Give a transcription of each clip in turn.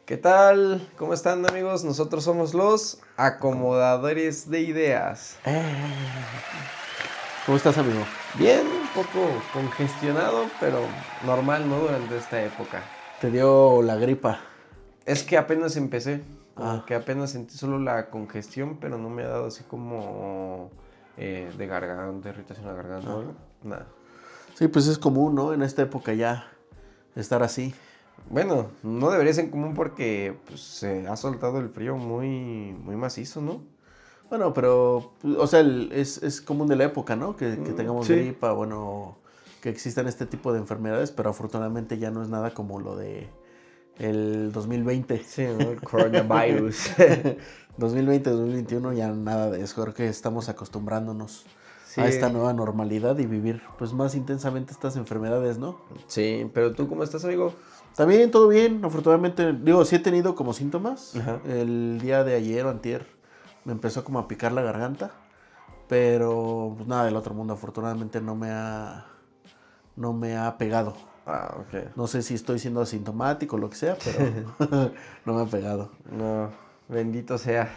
¿Qué tal? ¿Cómo están, amigos? Nosotros somos los acomodadores de ideas. ¿Cómo estás, amigo? Bien, un poco congestionado, pero normal, ¿no? Durante esta época. Te dio la gripa. Es que apenas empecé, como Ah, que apenas sentí solo la congestión, pero no me ha dado así como de garganta, irritación a la garganta o algo. Nada. sí, pues es común, ¿no? En esta época ya estar así. Bueno, no debería ser común porque pues, se ha soltado el frío muy macizo, ¿no? Bueno, pero, o sea, es común de la época, ¿no? Que tengamos Sí. gripa, bueno, que existan este tipo de enfermedades, pero afortunadamente ya no es nada como lo de el 2020. Sí, ¿no? El coronavirus. 2020, 2021 ya nada de eso. Creo que estamos acostumbrándonos a esta Sí, nueva normalidad y vivir pues más intensamente estas enfermedades, ¿no? sí, pero ¿tú cómo estás, amigo? También todo bien, afortunadamente, digo, sí he tenido como síntomas. Ajá. El día de ayer o antier me empezó como a picar la garganta, pero pues nada del otro mundo, afortunadamente no me ha pegado. Ah, ok. No sé si estoy siendo asintomático o lo que sea, pero no me ha pegado. No, bendito sea.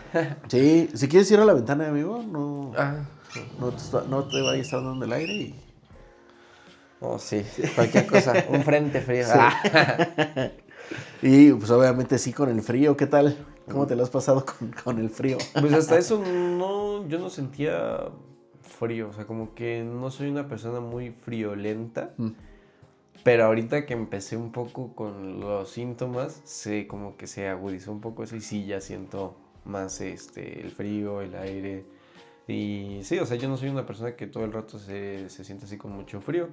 Sí, si quieres ir a la ventana, amigo, no, Ah, no te vayas a estar dando el aire y... oh, sí, cualquier cosa, un frente frío. Sí. Y pues obviamente sí con el frío, ¿qué tal? ¿Cómo te lo has pasado con el frío? Pues hasta eso no, yo no sentía frío, o sea, como que no soy una persona muy friolenta, pero ahorita que empecé un poco con los síntomas, como que se agudizó un poco eso y sí, ya siento más el frío, el aire. Y sí, o sea, yo no soy una persona que todo el rato se siente así con mucho frío.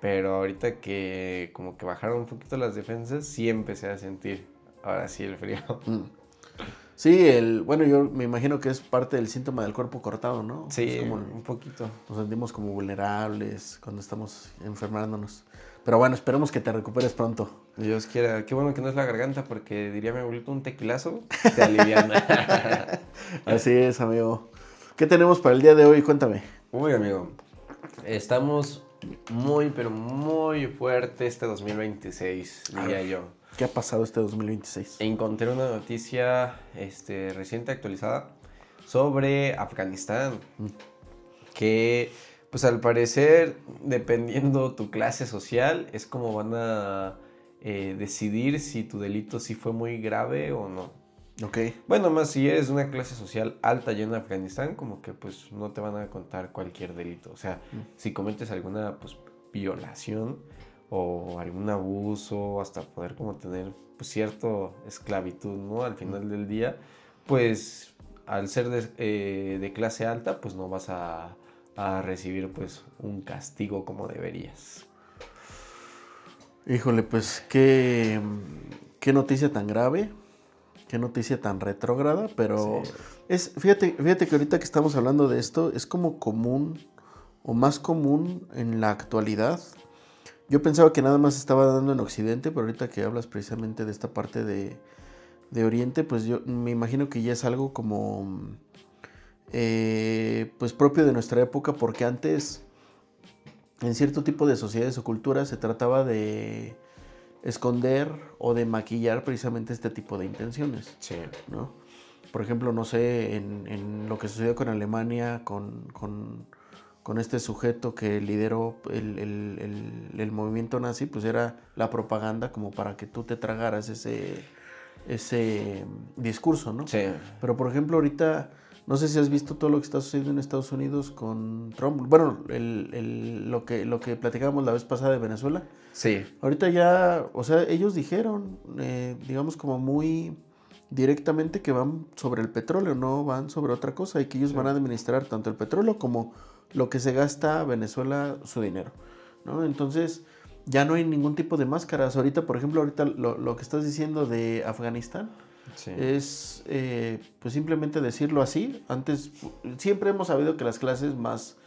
Pero ahorita que como que bajaron un poquito las defensas, sí empecé a sentir ahora sí el frío. Sí, bueno, yo me imagino que es parte del síntoma del cuerpo cortado, ¿no? Es Sí, como un poquito. nos sentimos como vulnerables cuando estamos enfermándonos. Pero bueno, esperemos que te recuperes pronto. Dios quiera. Qué bueno que no es la garganta porque diría mi abuelito un tequilazo te aliviana. Así es, amigo. ¿Qué tenemos para el día de hoy? Cuéntame. Uy, amigo. Estamos muy, pero muy fuerte este 2026, A ver, diría yo. ¿qué ha pasado este 2026? Encontré una noticia reciente actualizada sobre Afganistán, que pues al parecer, dependiendo tu clase social, es como van a decidir si tu delito sí fue muy grave o no. Ok. Bueno, más si eres de una clase social alta ya en Afganistán, como que pues no te van a contar cualquier delito. O sea, si cometes alguna pues violación o algún abuso, hasta poder como tener pues cierto esclavitud, ¿no? Al final del día, pues al ser de clase alta, pues no vas a recibir pues un castigo como deberías. Híjole, pues qué noticia tan grave, qué noticia tan retrógrada, Sí, pero fíjate que ahorita que estamos hablando de esto, es como común o más común en la actualidad. Yo pensaba que nada más se estaba dando en Occidente, pero ahorita que hablas precisamente de esta parte de Oriente, pues yo me imagino que ya es algo como pues propio de nuestra época, porque antes en cierto tipo de sociedades o culturas se trataba de esconder o de maquillar precisamente este tipo de intenciones, sí, ¿no? Por ejemplo, no sé, en lo que sucedió con Alemania, con este sujeto que lideró el movimiento nazi, pues era la propaganda como para que tú te tragaras ese discurso, ¿no? sí. Pero por ejemplo, ahorita, no sé si has visto todo lo que está sucediendo en Estados Unidos con Trump. Bueno, lo que platicábamos la vez pasada de Venezuela. Sí, Ahorita ya, o sea, ellos dijeron, digamos como muy directamente que van sobre el petróleo, no van sobre otra cosa y que ellos sí. van a administrar tanto el petróleo como lo que se gasta Venezuela su dinero, ¿no? Entonces ya no hay ningún tipo de máscaras. Ahorita, por ejemplo, ahorita lo que estás diciendo de Afganistán Sí. es pues simplemente decirlo así. Antes siempre hemos sabido que las clases más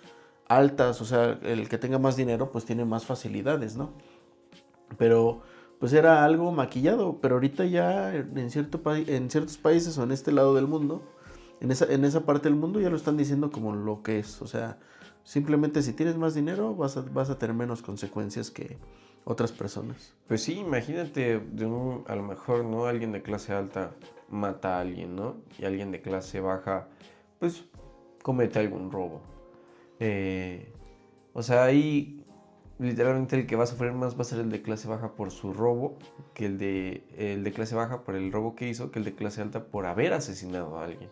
altas, o sea, el que tenga más dinero pues tiene más facilidades, ¿no? Pero pues era algo maquillado, pero ahorita ya en ciertos países o en este lado del mundo, en esa parte del mundo ya lo están diciendo como lo que es, o sea, Simplemente si tienes más dinero vas a tener menos consecuencias que otras personas. Pues sí, imagínate, a lo mejor, ¿no? Alguien de clase alta mata a alguien, ¿no? Y alguien de clase baja, pues, comete algún robo. O sea, ahí literalmente el que va a sufrir más va a ser el de clase baja por su robo, que el de clase baja por el robo que hizo, que el de clase alta por haber asesinado a alguien.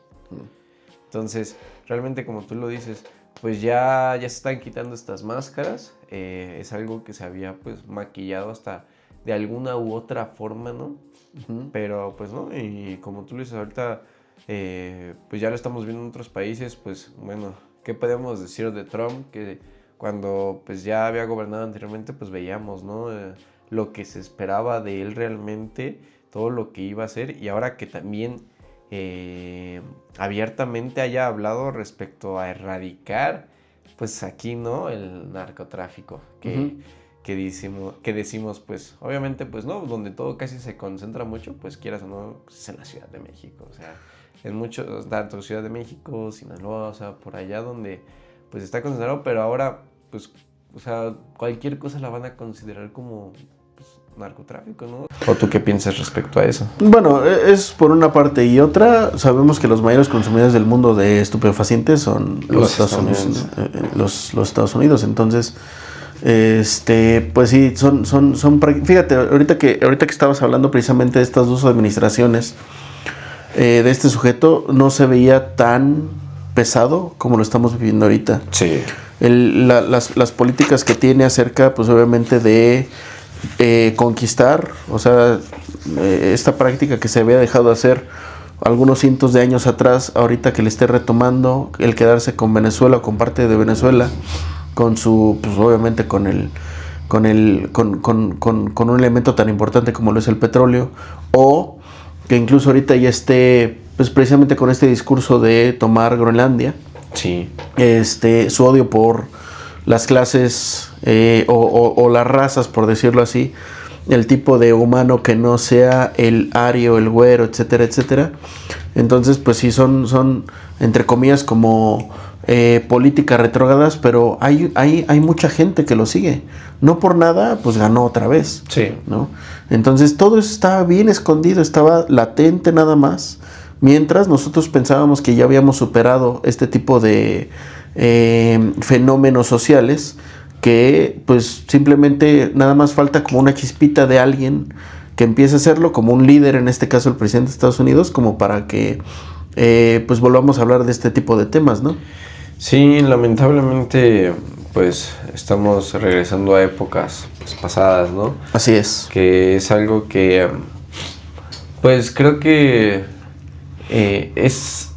Entonces, realmente como tú lo dices, pues ya se están quitando estas máscaras. Es algo que se había pues maquillado hasta de alguna u otra forma, ¿no? Uh-huh. Pero pues no, y como tú lo dices ahorita, pues ya lo estamos viendo en otros países. Pues bueno, ¿qué podemos decir de Trump? Que cuando pues ya había gobernado anteriormente, pues veíamos, ¿no? Lo que se esperaba de él realmente, todo lo que iba a hacer, y ahora que también abiertamente haya hablado respecto a erradicar, pues aquí, ¿no? El narcotráfico, que decimos, pues, obviamente, pues, ¿no? Donde todo casi se concentra mucho, pues, quieras o no, pues, es en la Ciudad de México, o sea, en muchos, tanto Ciudad de México, Sinaloa, o sea, por allá donde, pues, está concentrado, pero ahora, pues, o sea, cualquier cosa la van a considerar como narcotráfico, ¿no? ¿O tú qué piensas respecto a eso? Bueno, es por una parte, y otra, sabemos que los mayores consumidores del mundo de estupefacientes son los Estados Unidos. Los Estados Unidos. Entonces, pues sí, son fíjate, ahorita que estabas hablando precisamente de estas dos administraciones, de este sujeto, no se veía tan pesado como lo estamos viviendo ahorita. Sí. Las políticas que tiene acerca, pues obviamente de conquistar, o sea, esta práctica que se había dejado de hacer algunos cientos de años atrás, ahorita que le esté retomando, el quedarse con Venezuela o con parte de Venezuela, con su, pues obviamente con un elemento tan importante como lo es el petróleo, o que incluso ahorita ya esté, pues precisamente con este discurso de tomar Groenlandia, sí, su odio por las clases o las razas, por decirlo así, el tipo de humano que no sea el ario, el güero, etcétera, etcétera. Entonces, pues sí, son entre comillas como políticas retrógradas, pero hay mucha gente que lo sigue. No por nada, pues ganó otra vez. Sí. ¿No? Entonces, todo eso estaba bien escondido, estaba latente nada más. Mientras nosotros pensábamos que ya habíamos superado este tipo de fenómenos sociales, que pues simplemente nada más falta como una chispita de alguien que empiece a hacerlo, como un líder, en este caso el presidente de Estados Unidos, como para que pues volvamos a hablar de este tipo de temas, ¿no? Sí, lamentablemente pues estamos regresando a épocas pues, pasadas, ¿no? Así es. Que es algo que pues creo que es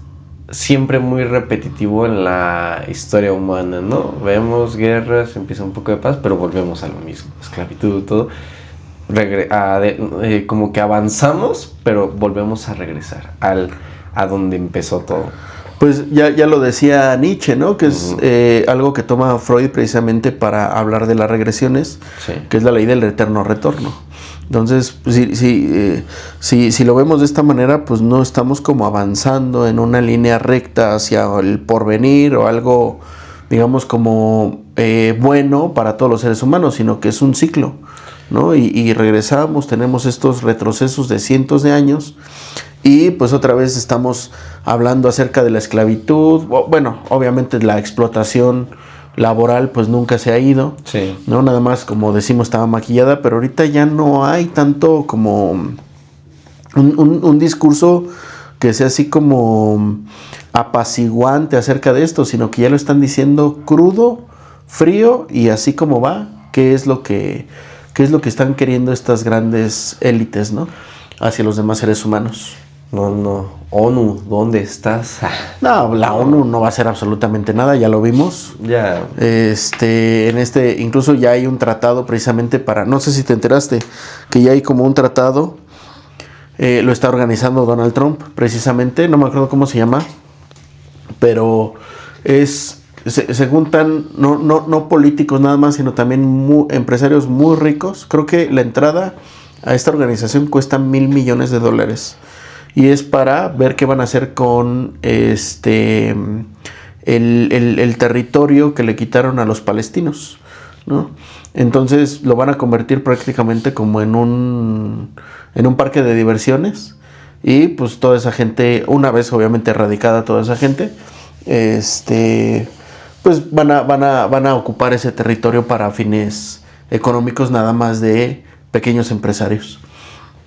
siempre muy repetitivo en la historia humana, ¿no? Vemos guerras, empieza un poco de paz, pero volvemos a lo mismo, esclavitud, todo. Como que avanzamos, pero volvemos a regresar a donde empezó todo. Pues ya lo decía Nietzsche, ¿no? Que es algo que toma Freud precisamente para hablar de las regresiones, sí, que es la ley del eterno retorno. Entonces, si lo vemos de esta manera, pues no estamos como avanzando en una línea recta hacia el porvenir o algo, digamos, como bueno para todos los seres humanos, sino que es un ciclo, ¿no? Y regresamos, tenemos estos retrocesos de cientos de años y pues otra vez estamos hablando acerca de la esclavitud. Bueno, obviamente la explotación laboral pues nunca se ha ido, sí, ¿no? Nada más, como decimos, estaba maquillada, pero ahorita ya no hay tanto como un discurso que sea así como apaciguante acerca de esto, sino que ya lo están diciendo crudo, frío y así como va, qué es lo que están queriendo estas grandes élites, ¿no? Hacia los demás seres humanos. No, ONU, ¿dónde estás? No, la ONU no va a hacer absolutamente nada, ya lo vimos. Ya. Incluso ya hay un tratado precisamente para, no sé si te enteraste, que ya hay como un tratado, lo está organizando Donald Trump, precisamente, no me acuerdo cómo se llama, pero se juntan no políticos nada más, sino también empresarios muy ricos. Creo que la entrada a esta organización cuesta $1,000 millones. Y es para ver qué van a hacer con el territorio que le quitaron a los palestinos, ¿no? Entonces lo van a convertir prácticamente como en un parque de diversiones, y pues toda esa gente, una vez obviamente erradicada toda esa gente, pues van a ocupar ese territorio para fines económicos nada más de pequeños empresarios.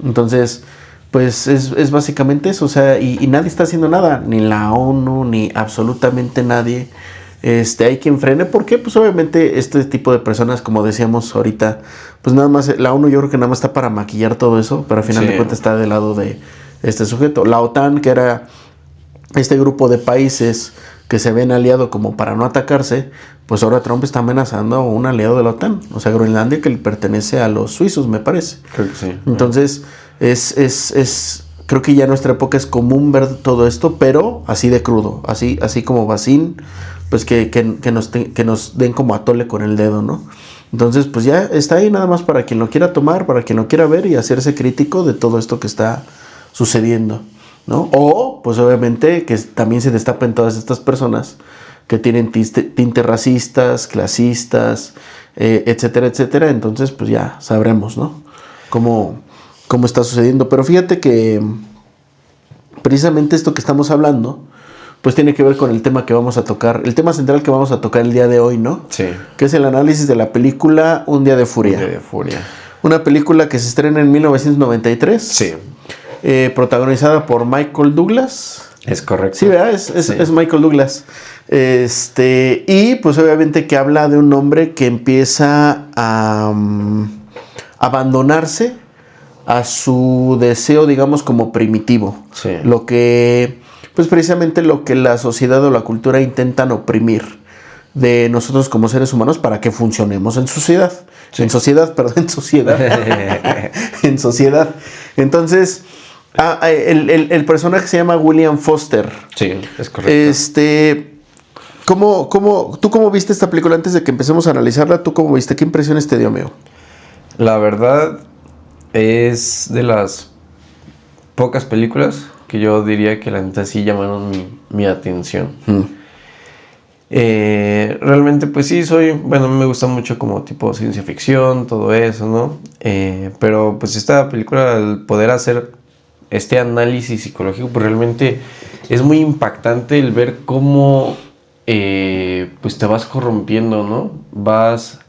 Entonces, pues es básicamente eso, o sea, y nadie está haciendo nada, ni la ONU, ni absolutamente nadie. Hay quien frene, porque pues obviamente este tipo de personas, como decíamos ahorita, pues nada más, la ONU yo creo que nada más está para maquillar todo eso, pero al final de cuentas está del lado de este sujeto. La OTAN, que era este grupo de países que se ven aliados como para no atacarse, pues ahora Trump está amenazando a un aliado de la OTAN, o sea, Groenlandia, que le pertenece a los suizos, me parece. Creo que sí. Entonces, creo que ya en nuestra época es común ver todo esto, pero así de crudo, así como Bacín, pues que nos den como atole con el dedo, ¿no? Entonces, pues ya está ahí nada más para quien lo quiera tomar, para quien lo quiera ver y hacerse crítico de todo esto que está sucediendo, ¿no? O, pues obviamente, que también se destapen todas estas personas que tienen tintes racistas, clasistas, etcétera, etcétera. Entonces, pues ya sabremos, ¿no? Cómo está sucediendo. Pero fíjate que precisamente esto que estamos hablando, pues tiene que ver con el tema que vamos a tocar, el tema central que vamos a tocar el día de hoy, ¿no? Sí. Que es el análisis de la película Un Día de Furia. Un Día de Furia. Una película que se estrena en 1993. Sí. Protagonizada por Michael Douglas. Es correcto. Sí, ¿verdad? Es Michael Douglas. Y pues obviamente que habla de un hombre que empieza a abandonarse a su deseo, digamos, como primitivo. Sí. Lo que, pues precisamente lo que la sociedad o la cultura intentan oprimir de nosotros como seres humanos para que funcionemos en sociedad. Sí. En sociedad. En sociedad. Entonces, el personaje se llama William Foster. Sí, es correcto. ¿Tú cómo viste esta película antes de que empecemos a analizarla? ¿Tú cómo viste? ¿Qué impresiones te dio, amigo? La verdad es de las pocas películas que yo diría que la neta sí llamaron mi atención. Realmente pues sí me gusta mucho como tipo ciencia ficción, todo eso, ¿no? Pero pues esta película, al poder hacer este análisis psicológico, pues realmente es muy impactante el ver cómo pues te vas corrompiendo, ¿no? Vas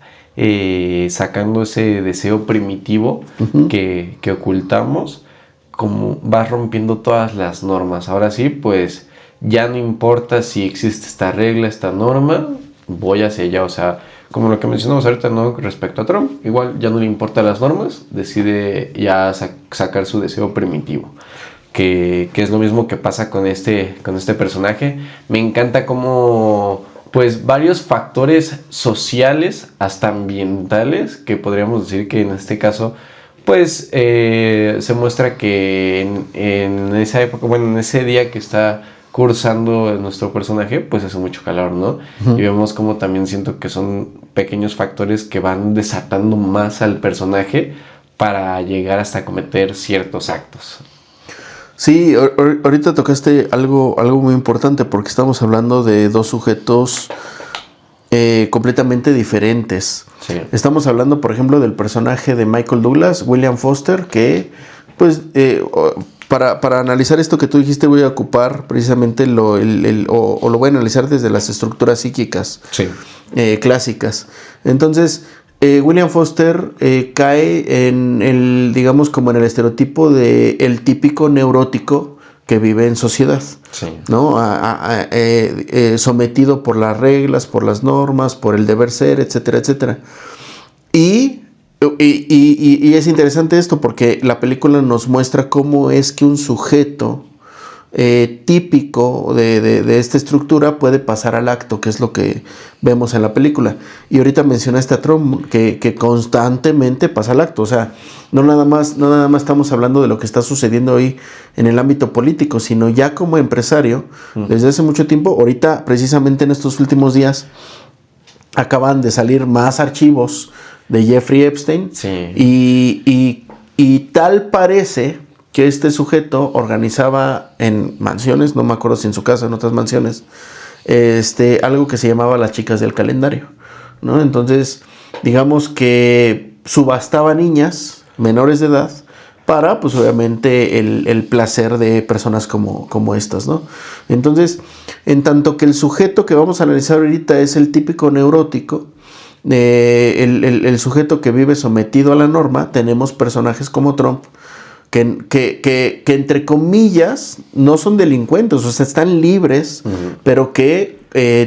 sacando ese deseo primitivo que ocultamos, como vas rompiendo todas las normas. Ahora sí, pues ya no importa si existe esta regla, esta norma, voy hacia allá. O sea, como lo que mencionamos ahorita, ¿no? Respecto a Trump, igual ya no le importan las normas, decide ya sacar su deseo primitivo. Que es lo mismo que pasa con este personaje. Me encanta cómo pues varios factores sociales, hasta ambientales, que podríamos decir que en este caso pues se muestra que en esa época, bueno, en ese día que está cursando nuestro personaje, pues hace mucho calor, ¿no? Y vemos como también siento que son pequeños factores que van desatando más al personaje para llegar hasta cometer ciertos actos. Sí, ahorita tocaste algo muy importante, porque estamos hablando de dos sujetos completamente diferentes. Sí. Estamos hablando, por ejemplo, del personaje de Michael Douglas, William Foster, que pues para analizar esto que tú dijiste voy a ocupar precisamente lo voy a analizar desde las estructuras psíquicas clásicas. Entonces, William Foster cae en digamos, como en el estereotipo de el típico neurótico que vive en sociedad, ¿no? Sometido por las reglas, por las normas, por el deber ser, etcétera, etcétera. Y es interesante esto porque la película nos muestra cómo es que un sujeto típico de esta estructura puede pasar al acto, que es lo que vemos en la película. Y ahorita mencionaste a Trump, que constantemente pasa al acto. O sea, no nada más estamos hablando de lo que está sucediendo hoy en el ámbito político, sino ya como empresario, desde hace mucho tiempo. Ahorita, precisamente en estos últimos días, acaban de salir más archivos de Jeffrey Epstein. Y tal parece que este sujeto organizaba en mansiones, no me acuerdo si en su casa o en otras mansiones, algo que se llamaba las chicas del calendario, ¿no? Entonces, digamos que subastaba niñas menores de edad para, pues obviamente, el placer de personas como estas, ¿no? Entonces, en tanto que el sujeto que vamos a analizar ahorita es el típico neurótico, el sujeto que vive sometido a la norma, tenemos personajes como Trump, que entre comillas no son delincuentes, o sea, están libres, pero que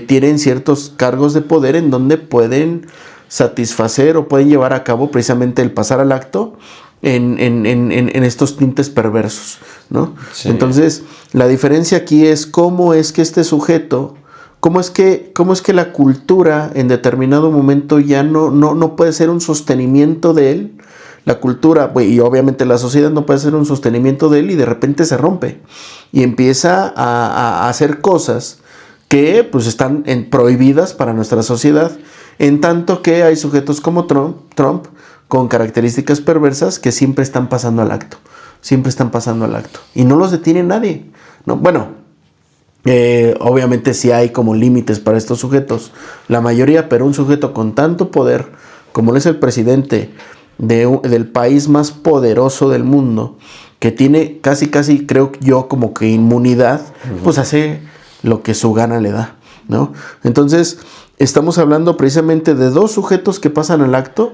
tienen ciertos cargos de poder en donde pueden satisfacer o pueden llevar a cabo precisamente el pasar al acto en estos tintes perversos, ¿no? Sí. Entonces, la diferencia aquí es cómo es que este sujeto, cómo es que la cultura en determinado momento ya no puede ser un sostenimiento de él. La cultura, y obviamente la sociedad no puede ser un sostenimiento de él, y de repente se rompe y empieza a hacer cosas que pues están prohibidas para nuestra sociedad, en tanto que hay sujetos como Trump con características perversas que siempre están pasando al acto, y no los detiene nadie, ¿no? Bueno, obviamente sí hay como límites para estos sujetos, la mayoría, pero un sujeto con tanto poder como es el presidente del país más poderoso del mundo, que tiene casi creo yo como que inmunidad, pues hace lo que su gana le da, ¿no? Entonces estamos hablando precisamente de dos sujetos que pasan al acto,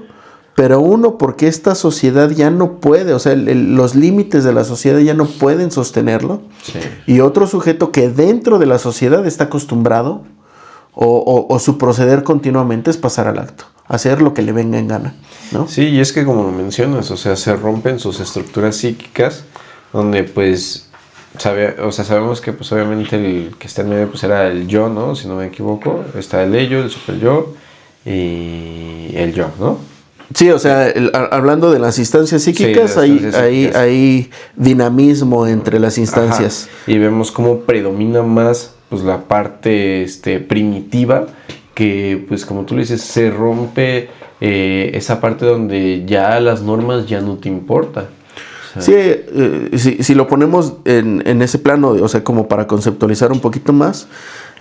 pero uno porque esta sociedad ya no puede, o sea, los límites de la sociedad ya no pueden sostenerlo, sí. Y otro sujeto que dentro de la sociedad está acostumbrado o su proceder continuamente es pasar al acto, hacer lo que le venga en gana, ¿no? Sí, y es que como lo mencionas, o sea, se rompen sus estructuras psíquicas, donde pues, sabemos que pues obviamente el que está en medio pues era el yo, ¿no? Si no me equivoco, está el ello, el super yo y el yo, ¿no? Sí, o sea, hablando de las instancias psíquicas, sí, hay dinamismo entre las instancias. Ajá. Y vemos cómo predomina más pues la parte primitiva, que pues como tú le dices, se rompe esa parte donde ya las normas ya no te importan. O sea, sí, si lo ponemos en ese plano, o sea, como para conceptualizar un poquito más,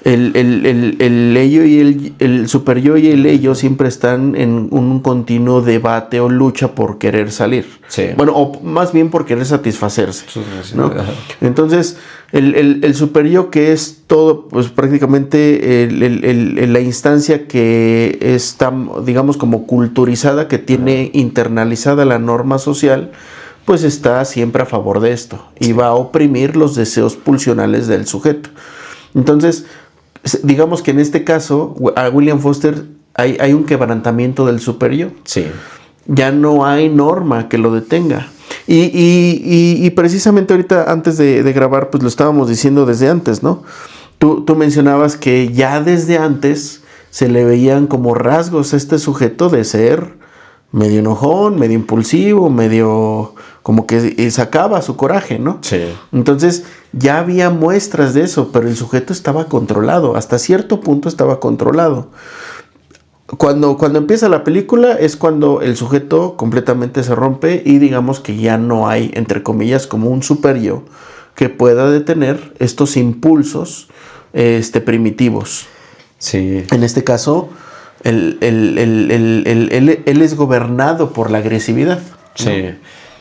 el ello y el super yo y el ello siempre están en un continuo debate o lucha por querer salir. Sí. Bueno, o más bien por querer satisfacerse, ¿no? Entonces, el super yo, que es todo, pues prácticamente la instancia que está, digamos, como culturizada, que tiene internalizada la norma social, pues está siempre a favor de esto y va a oprimir los deseos pulsionales del sujeto. Entonces, digamos que en este caso, a William Foster hay un quebrantamiento del super yo. Sí. Ya no hay norma que lo detenga. Y precisamente ahorita, antes de grabar, pues lo estábamos diciendo desde antes, ¿no? Tú mencionabas que ya desde antes se le veían como rasgos a este sujeto de ser medio enojón, medio impulsivo, medio como que sacaba su coraje, ¿no? Sí. Entonces ya había muestras de eso, pero el sujeto estaba controlado, hasta cierto punto estaba controlado. Cuando empieza la película es cuando el sujeto completamente se rompe y digamos que ya no hay, entre comillas, como un super yo que pueda detener estos impulsos primitivos. Sí. En este caso, él es gobernado por la agresividad, ¿no? Sí.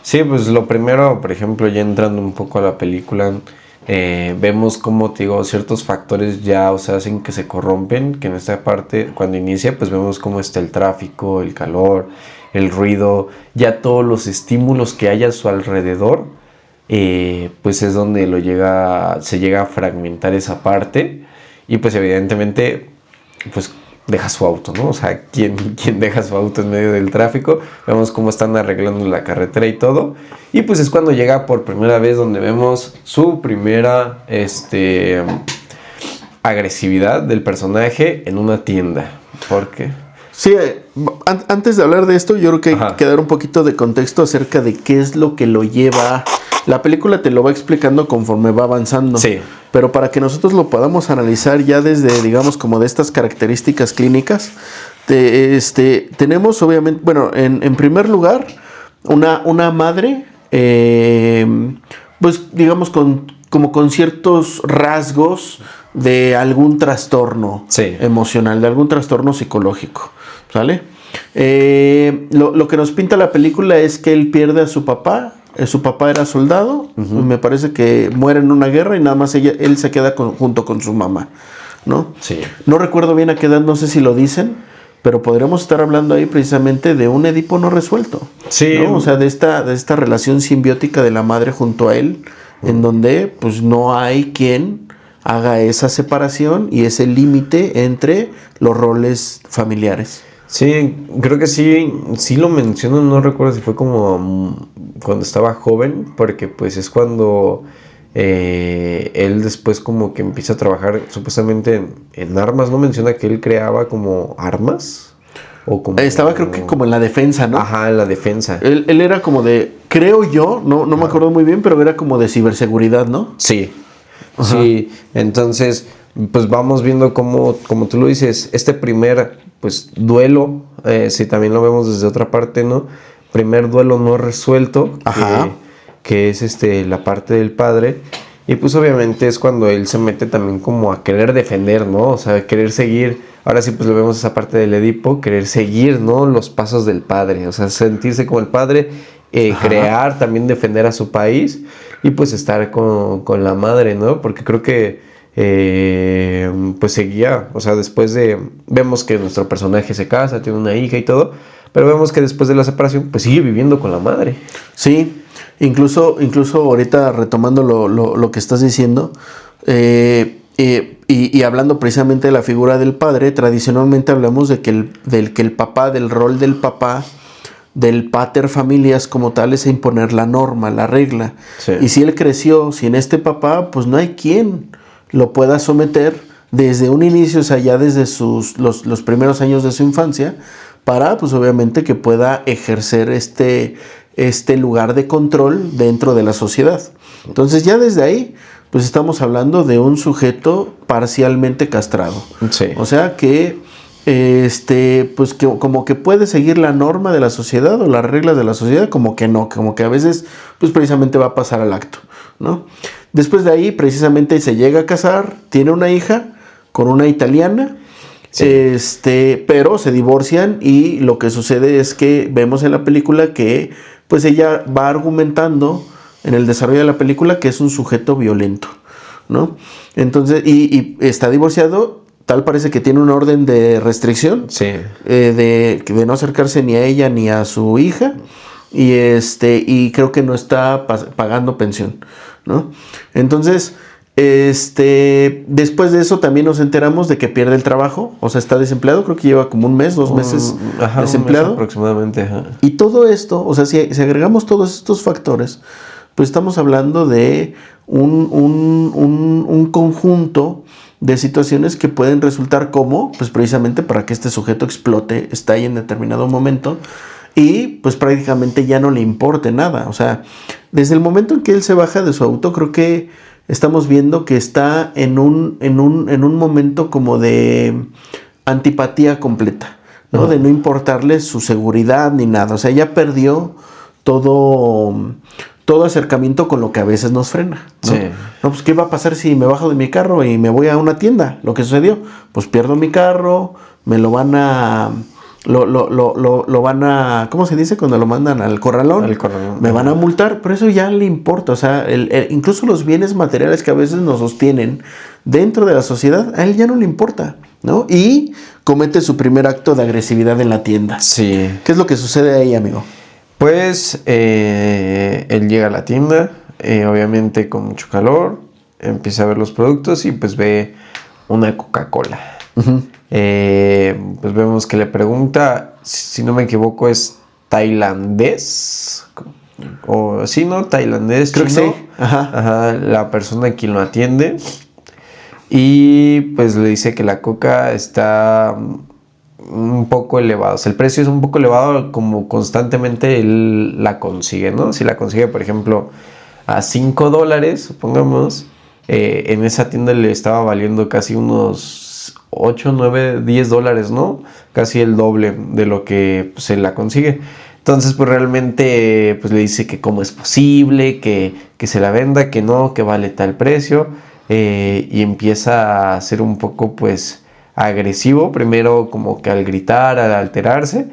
Sí, pues lo primero, por ejemplo, ya entrando un poco a la película, vemos cómo, te digo, ciertos factores ya, o sea, hacen que se corrompen, que en esta parte, cuando inicia, pues vemos cómo está el tráfico, el calor, el ruido, ya todos los estímulos que hay a su alrededor, pues es donde se llega a fragmentar esa parte, y pues evidentemente, pues deja su auto, ¿no? O sea, ¿quién deja su auto en medio del tráfico? Vemos cómo están arreglando la carretera y todo. Y pues es cuando llega por primera vez donde vemos su primera agresividad del personaje en una tienda. ¿Por qué? Sí, antes de hablar de esto, yo creo que hay que dar un poquito de contexto acerca de qué es lo que lo lleva. La película te lo va explicando conforme va avanzando. Sí. Pero para que nosotros lo podamos analizar ya desde, digamos, como de estas características clínicas, tenemos obviamente, bueno, en primer lugar, una madre, pues digamos, como con ciertos rasgos de algún trastorno Sí. emocional, de algún trastorno psicológico, ¿sale? Lo que nos pinta la película es que él pierde a su papá. Su papá era soldado, me parece que muere en una guerra y nada más él se queda junto con su mamá, ¿no? Sí. No recuerdo bien a qué edad, no sé si lo dicen, pero podríamos estar hablando ahí precisamente de un Edipo no resuelto. Sí. ¿No? O sea, de esta relación simbiótica de la madre junto a él, en donde pues no hay quien haga esa separación y ese límite entre los roles familiares. Sí, creo que sí lo menciono, no recuerdo si fue como cuando estaba joven, porque pues es cuando él después como que empieza a trabajar supuestamente en armas, ¿no? Menciona que él creaba como armas o como... Estaba creo que como en la defensa, ¿no? Ajá, en la defensa. Él era como de, creo yo, no me acuerdo muy bien, pero era como de ciberseguridad, ¿no? Sí, Ajá. sí, entonces pues vamos viendo cómo, como tú lo dices, este primer pues duelo, si también lo vemos desde otra parte, ¿no? Primer duelo no resuelto, Ajá. que es la parte del padre, y pues obviamente es cuando él se mete también como a querer defender, ¿no? O sea, querer seguir, ahora sí pues lo vemos esa parte del Edipo, querer seguir, ¿no? Los pasos del padre, o sea, sentirse como el padre, crear, también defender a su país y pues estar con la madre, ¿no? Porque creo que pues seguía, o sea, vemos que nuestro personaje se casa, tiene una hija y todo, pero vemos que después de la separación, pues sigue viviendo con la madre. Sí, incluso ahorita retomando lo que estás diciendo, y hablando precisamente de la figura del padre, tradicionalmente hablamos de que el papá, del rol del papá, del pater familias como tal, es imponer la norma, la regla. Sí. Y si él creció sin este papá, pues no hay quien lo pueda someter desde un inicio, o sea, ya desde los primeros años de su infancia, para, pues obviamente, que pueda ejercer este lugar de control dentro de la sociedad. Entonces ya desde ahí, pues estamos hablando de un sujeto parcialmente castrado. Sí. O sea que pues que como que puede seguir la norma de la sociedad o las reglas de la sociedad, como que no, como que a veces pues precisamente va a pasar al acto, ¿no? Después de ahí precisamente se llega a casar, tiene una hija con una italiana, sí. Pero se divorcian y lo que sucede es que vemos en la película que pues ella va argumentando en el desarrollo de la película que es un sujeto violento, ¿no? Entonces, y está divorciado. Tal parece que tiene una orden de restricción, sí. De no acercarse ni a ella ni a su hija, y creo que no está pagando pensión, ¿no? Entonces, después de eso también nos enteramos de que pierde el trabajo, o sea, está desempleado, creo que lleva como un mes, 2 meses desempleado. Un mes aproximadamente, ajá. Y todo esto, o sea, si agregamos todos estos factores, pues estamos hablando de un conjunto de situaciones que pueden resultar como, pues precisamente para que este sujeto explote, está ahí en determinado momento y pues prácticamente ya no le importe nada. O sea, desde el momento en que él se baja de su auto, creo que estamos viendo que está en un momento como de antipatía completa, ¿no? Uh-huh. De no importarle su seguridad ni nada. O sea, ya perdió todo acercamiento con lo que a veces nos frena, ¿no? Sí. No, pues ¿qué va a pasar si me bajo de mi carro y me voy a una tienda? Lo que sucedió, pues pierdo mi carro, me lo van a... Lo van a... ¿Cómo se dice? Cuando lo mandan al corralón. Me van a multar, pero eso ya le importa. O sea, incluso los bienes materiales que a veces nos sostienen dentro de la sociedad, a él ya no le importa, ¿no? Y comete su primer acto de agresividad en la tienda. Sí. ¿Qué es lo que sucede ahí, amigo? Pues él llega a la tienda, obviamente con mucho calor, empieza a ver los productos y pues ve una Coca-Cola. Uh-huh. Pues vemos que le pregunta, si no me equivoco es tailandés, o sí, ¿no? Tailandés, creo chino. que sí. Ajá, la persona quien lo atiende y pues le dice que la Coca está un poco elevado, o sea, el precio es un poco elevado como constantemente él la consigue, ¿no? Si la consigue, por ejemplo, a $5, supongamos, en esa tienda le estaba valiendo casi unos 8, 9, $10, ¿no? Casi el doble de lo que pues, él la consigue. Entonces, pues realmente pues, le dice que cómo es posible, que se la venda, que no, que vale tal precio. y empieza a ser un poco pues agresivo, primero como que al gritar, al alterarse,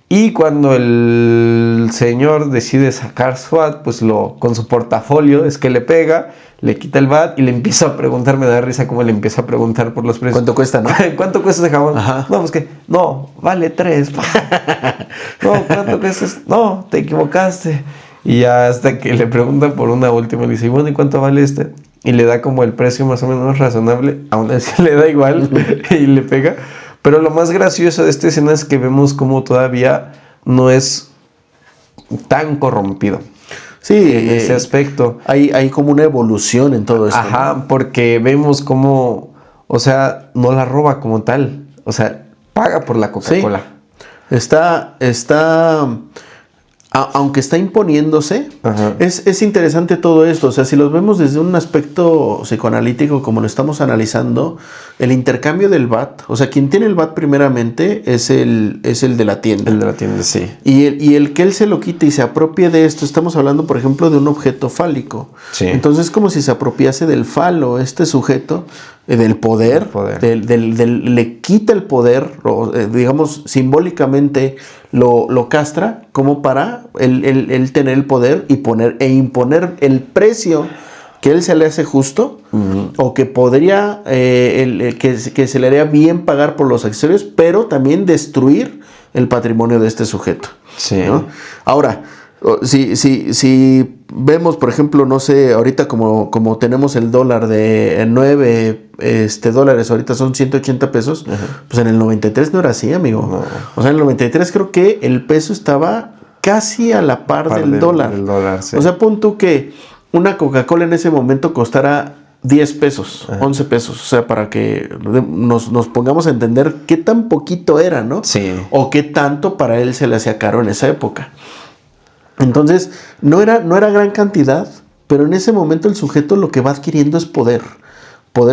y cuando el señor decide sacar su bat, pues con su portafolio es que le pega, le quita el bat y le empieza a preguntar, me da risa como le empieza a preguntar por los precios. ¿Cuánto cuesta, no? ¿Cuánto cuesta ese jabón? Ajá. No, pues que, no, vale 3. No, ¿cuánto cuesta? No, te equivocaste. Y ya hasta que le preguntan por una última, le dice, bueno, ¿y cuánto vale este? Y le da como el precio más o menos razonable, aún así le da igual y le pega. Pero lo más gracioso de esta escena es que vemos como todavía no es tan corrompido. Sí, en ese aspecto. Hay como una evolución en todo esto. Ajá, ¿no? Porque vemos como, o sea, no la roba como tal. O sea, paga por la Coca-Cola. Sí. Aunque está imponiéndose, es interesante todo esto. O sea, si los vemos desde un aspecto psicoanalítico, como lo estamos analizando, el intercambio del VAT, o sea, quien tiene el VAT primeramente es el de la tienda. El de la tienda, sí. Y el que él se lo quite y se apropie de esto, estamos hablando, por ejemplo, de un objeto fálico. Sí. Entonces, como si se apropiase del falo, este sujeto, del poder. Le quita el poder, digamos, simbólicamente lo castra, como para él tener el poder e imponer el precio que él se le hace justo, o que podría, que se le haría bien pagar por los accesorios, pero también destruir el patrimonio de este sujeto. Sí. ¿No? Ahora, si vemos, por ejemplo, no sé, ahorita como tenemos el dólar de 9 dólares, ahorita son 180 pesos, pues en el 93 no era así, amigo. No. O sea, en el 93 creo que el peso estaba casi a la par del dólar. Del dólar, sí. O sea, pon tú que una Coca-Cola en ese momento costara 10 pesos, 11 pesos, o sea, para que nos pongamos a entender qué tan poquito era, ¿no? Sí. O qué tanto para él se le hacía caro en esa época. Entonces, no era gran cantidad, pero en ese momento el sujeto lo que va adquiriendo es poder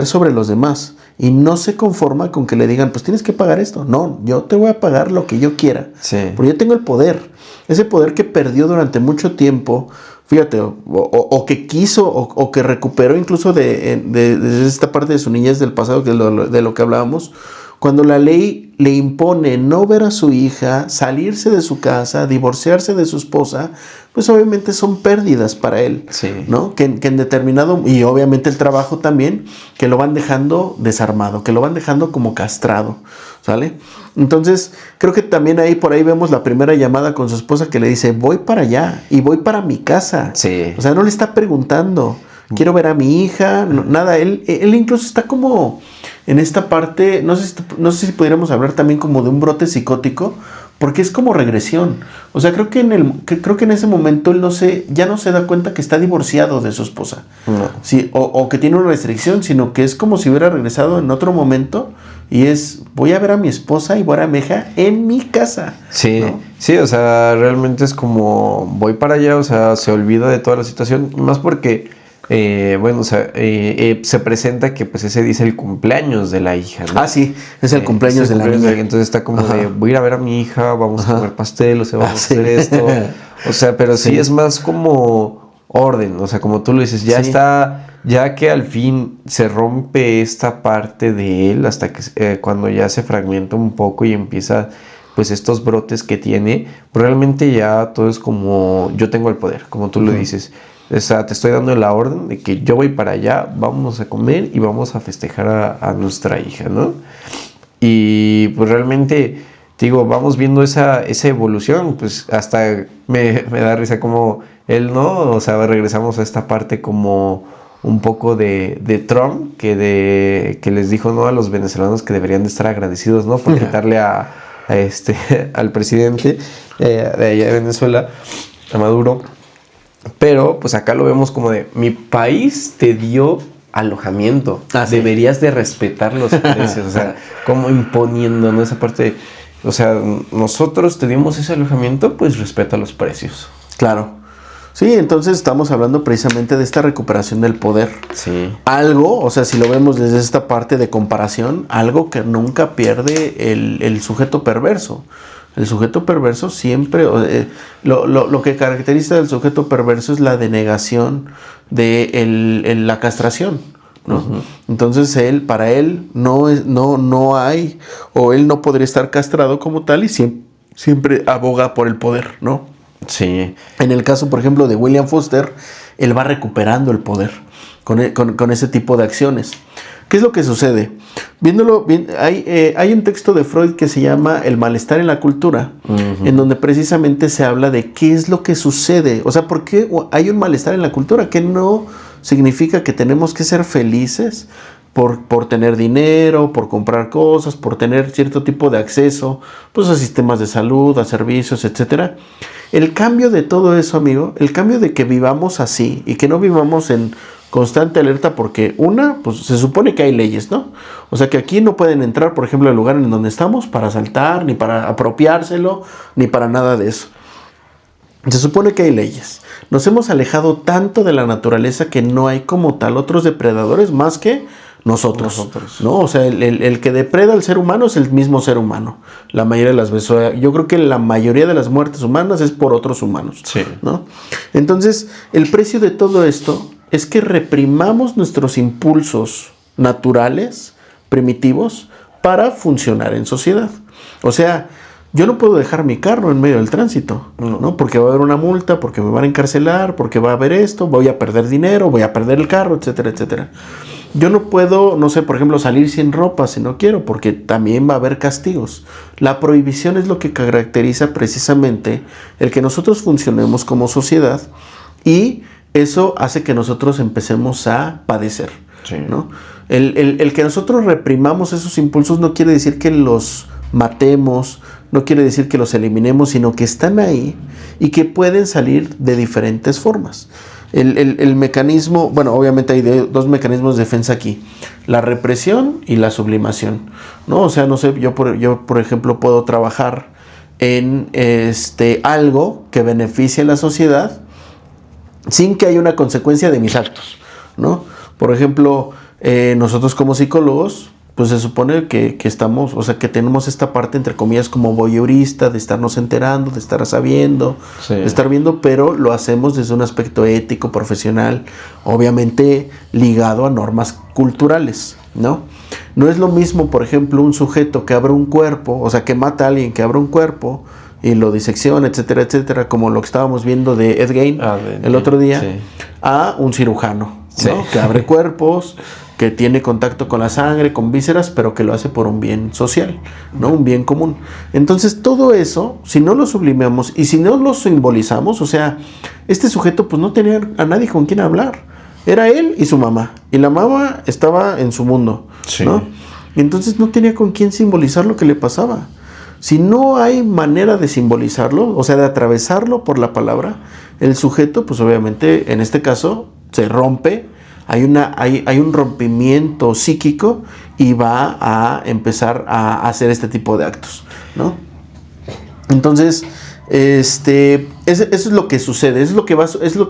sobre los demás, y no se conforma con que le digan, pues tienes que pagar esto. No, yo te voy a pagar lo que yo quiera, porque yo tengo el poder, ese poder que perdió durante mucho tiempo, fíjate, o que quiso, o que recuperó incluso de esta parte de su niñez del pasado, que de lo que hablábamos, cuando la ley le impone no ver a su hija, salirse de su casa, divorciarse de su esposa, pues obviamente son pérdidas para él, ¿no? Que en determinado, y obviamente el trabajo también, que lo van dejando desarmado, que lo van dejando como castrado, ¿sale? Entonces, creo que también por ahí vemos la primera llamada con su esposa que le dice, voy para allá y voy para mi casa. Sí. O sea, no le está preguntando, quiero ver a mi hija, nada, él incluso está como en esta parte, no sé si pudiéramos hablar también como de un brote psicótico, porque es como regresión. O sea, creo que en ese momento él ya no se da cuenta que está divorciado de su esposa. No. Sí, o que tiene una restricción, sino que es como si hubiera regresado en otro momento, y voy a ver a mi esposa y voy a ver a mi hija en mi casa. Sí, ¿no? Sí, o sea, realmente es como voy para allá, o sea, se olvida de toda la situación, más porque bueno, o sea, se presenta que pues ese día es el cumpleaños de la hija, ¿no? Ah, sí, es el cumpleaños de la niña. Entonces está como de, voy a ir a ver a mi hija, vamos a comer pastel, o sea, vamos a hacer esto. O sea, pero sí es más como orden, o sea, como tú lo dices, ya está, ya que al fin se rompe esta parte de él, hasta que cuando ya se fragmenta un poco y empieza pues estos brotes que tiene, pues realmente ya todo es como, yo tengo el poder, como tú lo dices. O sea, te estoy dando la orden de que yo voy para allá, vamos a comer y vamos a festejar a nuestra hija, ¿no? Y pues realmente, te digo, vamos viendo esa evolución, pues hasta me da risa como él, ¿no? O sea, regresamos a esta parte como un poco de Trump, que les dijo, ¿no? A los venezolanos que deberían de estar agradecidos, ¿no? Por quitarle al presidente de allá de Venezuela, a Maduro. Pero pues acá lo vemos como de, mi país te dio alojamiento, deberías de respetar los precios, o sea, como imponiendo, ¿no? Esa parte, o sea, nosotros te dimos ese alojamiento, pues respeta los precios. Claro. Sí, entonces estamos hablando precisamente de esta recuperación del poder. Sí. Algo, o sea, si lo vemos desde esta parte de comparación, algo que nunca pierde el sujeto perverso. El sujeto perverso siempre, lo que caracteriza al sujeto perverso es la denegación de la castración, ¿no? Ujú. Entonces para él no hay, o él no podría estar castrado como tal y siempre aboga por el poder, ¿no? Sí. En el caso, por ejemplo, de William Foster, él va recuperando el poder con ese tipo de acciones. ¿Qué es lo que sucede? Viéndolo bien, hay un texto de Freud que se llama El malestar en la cultura, en donde precisamente se habla de qué es lo que sucede. O sea, ¿por qué hay un malestar en la cultura? Que no significa que tenemos que ser felices por tener dinero, por comprar cosas, por tener cierto tipo de acceso, pues, a sistemas de salud, a servicios, etcétera. El cambio de todo eso, amigo, el cambio de que vivamos así y que no vivamos en constante alerta, porque pues se supone que hay leyes, ¿no? O sea, que aquí no pueden entrar, por ejemplo, al lugar en donde estamos para asaltar, ni para apropiárselo, ni para nada de eso. Se supone que hay leyes. Nos hemos alejado tanto de la naturaleza que no hay como tal otros depredadores más que nosotros. ¿No? O sea, el que depreda al ser humano es el mismo ser humano. La mayoría de las veces. Yo creo que la mayoría de las muertes humanas es por otros humanos. Sí. ¿No? Entonces, el precio de todo esto es que reprimamos nuestros impulsos naturales, primitivos, para funcionar en sociedad. O sea, yo no puedo dejar mi carro en medio del tránsito, ¿no? Porque va a haber una multa, porque me van a encarcelar, porque va a haber esto, voy a perder dinero, voy a perder el carro, etcétera, etcétera. Yo no puedo, no sé, por ejemplo, salir sin ropa si no quiero, porque también va a haber castigos. La prohibición es lo que caracteriza precisamente el que nosotros funcionemos como sociedad, y eso hace que nosotros empecemos a padecer, Sí. ¿no? El que nosotros reprimamos esos impulsos no quiere decir que los matemos, no quiere decir que los eliminemos, sino que están ahí y que pueden salir de diferentes formas. El mecanismo, bueno, obviamente hay dos mecanismos de defensa aquí: la represión y la sublimación, ¿no? O sea, no sé, yo por ejemplo puedo trabajar en algo que beneficie a la sociedad sin que haya una consecuencia de mis actos, ¿no? Por ejemplo, nosotros como psicólogos, pues se supone que estamos, o sea, que tenemos esta parte, entre comillas, como voyeurista, de estarnos enterando, de estar sabiendo, Sí. de estar viendo, pero lo hacemos desde un aspecto ético, profesional, obviamente ligado a normas culturales, ¿no? No es lo mismo, por ejemplo, un sujeto que abre un cuerpo, o sea, que mata a alguien que abre un cuerpo y lo disecciona, etcétera, etcétera, como lo que estábamos viendo de Ed Gein el otro día, Sí. a un cirujano, ¿no? Sí. Que abre cuerpos, que tiene contacto con la sangre, con vísceras, pero que lo hace por un bien social, ¿no? Un bien común. Entonces, todo eso, si no lo sublimamos y si no lo simbolizamos, o sea, este sujeto pues no tenía a nadie con quien hablar. Era él y su mamá. Y la mamá estaba en su mundo, Sí. ¿no? Y entonces no tenía con quién simbolizar lo que le pasaba. Si no hay manera de simbolizarlo, o sea, de atravesarlo por la palabra, el sujeto, pues obviamente, en este caso, se rompe, hay un rompimiento psíquico y va a empezar a hacer este tipo de actos, ¿no? Entonces, eso es lo que sucede, es lo que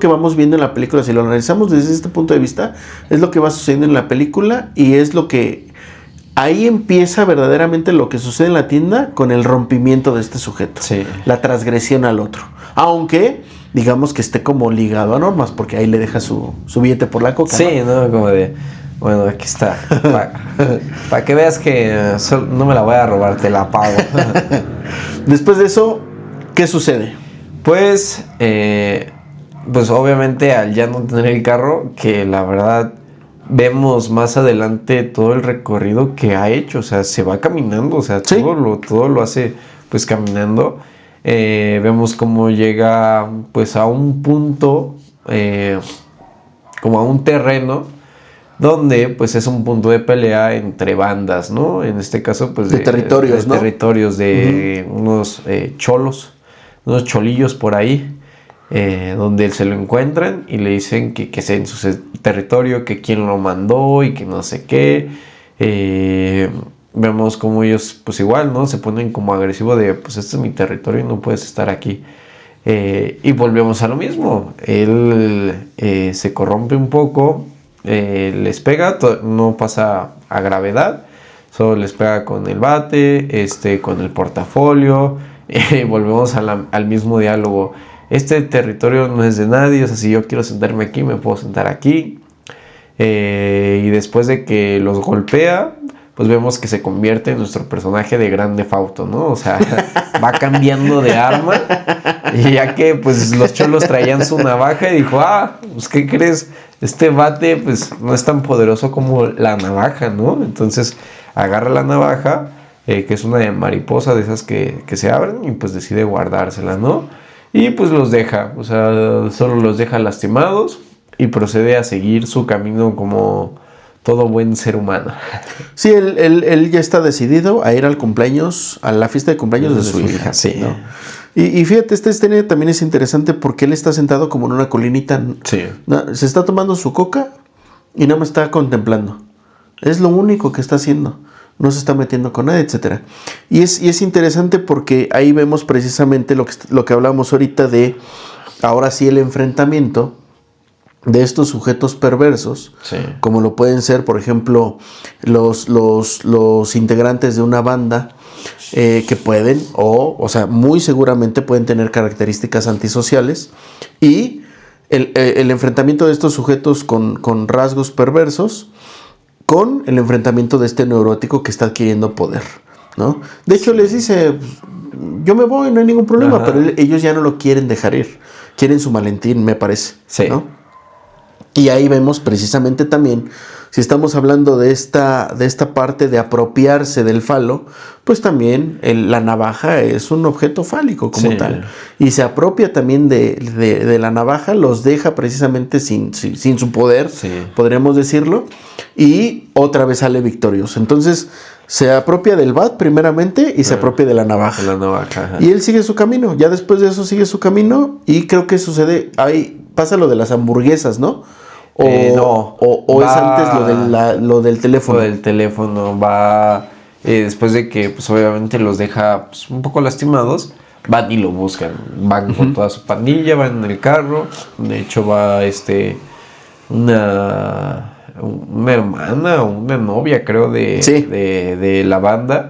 vamos viendo en la película. Si lo analizamos desde este punto de vista, es lo que va sucediendo en la película, y es lo que... Ahí empieza verdaderamente lo que sucede en la tienda, con el rompimiento de este sujeto. Sí. La transgresión al otro. Aunque, digamos que esté como ligado a normas, porque ahí le deja su billete por la coca. Sí, ¿no? Como de, bueno, aquí está. Para que veas que no me la voy a robar, te la pago. Después de eso, ¿qué sucede? Pues obviamente al ya no tener el carro, que la verdad vemos más adelante todo el recorrido que ha hecho, o sea, se va caminando, o sea, ¿Sí? todo lo hace pues caminando. Vemos cómo llega pues a un punto, como a un terreno donde pues es un punto de pelea entre bandas, ¿no? En este caso pues de territorios, ¿no? Territorios de unos cholos, unos cholillos por ahí. Donde se lo encuentran y le dicen que sea en su territorio, que quién lo mandó y que no sé qué. Vemos como ellos, pues igual, ¿no? Se ponen como agresivos de, pues este es mi territorio y no puedes estar aquí. Y volvemos a lo mismo. Él se corrompe un poco, les pega, no pasa a gravedad, solo les pega con el bate, con el portafolio. Volvemos al mismo diálogo. Este territorio no es de nadie, o sea, si yo quiero sentarme aquí, me puedo sentar aquí. Y después de que los golpea, pues vemos que se convierte en nuestro personaje de Grand Theft Auto, ¿no? O sea, va cambiando de arma. Y ya que pues los cholos traían su navaja y dijo, pues ¿qué crees? Este bate pues no es tan poderoso como la navaja, ¿no? Entonces agarra la navaja, que es una de mariposa de esas que se abren, y pues decide guardársela, ¿no? Y pues los deja, o sea, solo los deja lastimados y procede a seguir su camino como todo buen ser humano. Sí, él ya está decidido a ir al cumpleaños, a la fiesta de cumpleaños de su hija. Sí. ¿No? Y fíjate, esta escena también es interesante porque él está sentado como en una colinita. Sí. Se está tomando su coca y nada más está contemplando. Es lo único que está haciendo. No se está metiendo con nadie, etc. Y es interesante porque ahí vemos precisamente lo que hablamos ahorita de, ahora sí, el enfrentamiento de estos sujetos perversos, Sí. como lo pueden ser, por ejemplo, los integrantes de una banda que pueden, o sea, muy seguramente pueden tener características antisociales, y el enfrentamiento de estos sujetos con rasgos perversos, con el enfrentamiento de este neurótico que está adquiriendo poder, ¿no? De hecho, les dice, yo me voy, no hay ningún problema. Ajá. Pero ellos ya no lo quieren dejar ir, quieren su Valentín, me parece, sí. ¿no? Y ahí vemos precisamente también, si estamos hablando de esta parte de apropiarse del falo, pues también la navaja es un objeto fálico como tal. Y se apropia también de la navaja, los deja precisamente sin su poder, podríamos decirlo, y otra vez sale victorioso. Entonces se apropia del bat primeramente y se apropia de la navaja. Y él sigue su camino, ya después de eso sigue su camino, y creo que sucede, ahí pasa lo de las hamburguesas, ¿no? O es antes lo del teléfono. Lo del teléfono va después de que pues obviamente los deja pues, un poco lastimados, van y lo buscan, van con toda su pandilla, van en el carro. De hecho va una hermana o una novia, creo, de la banda,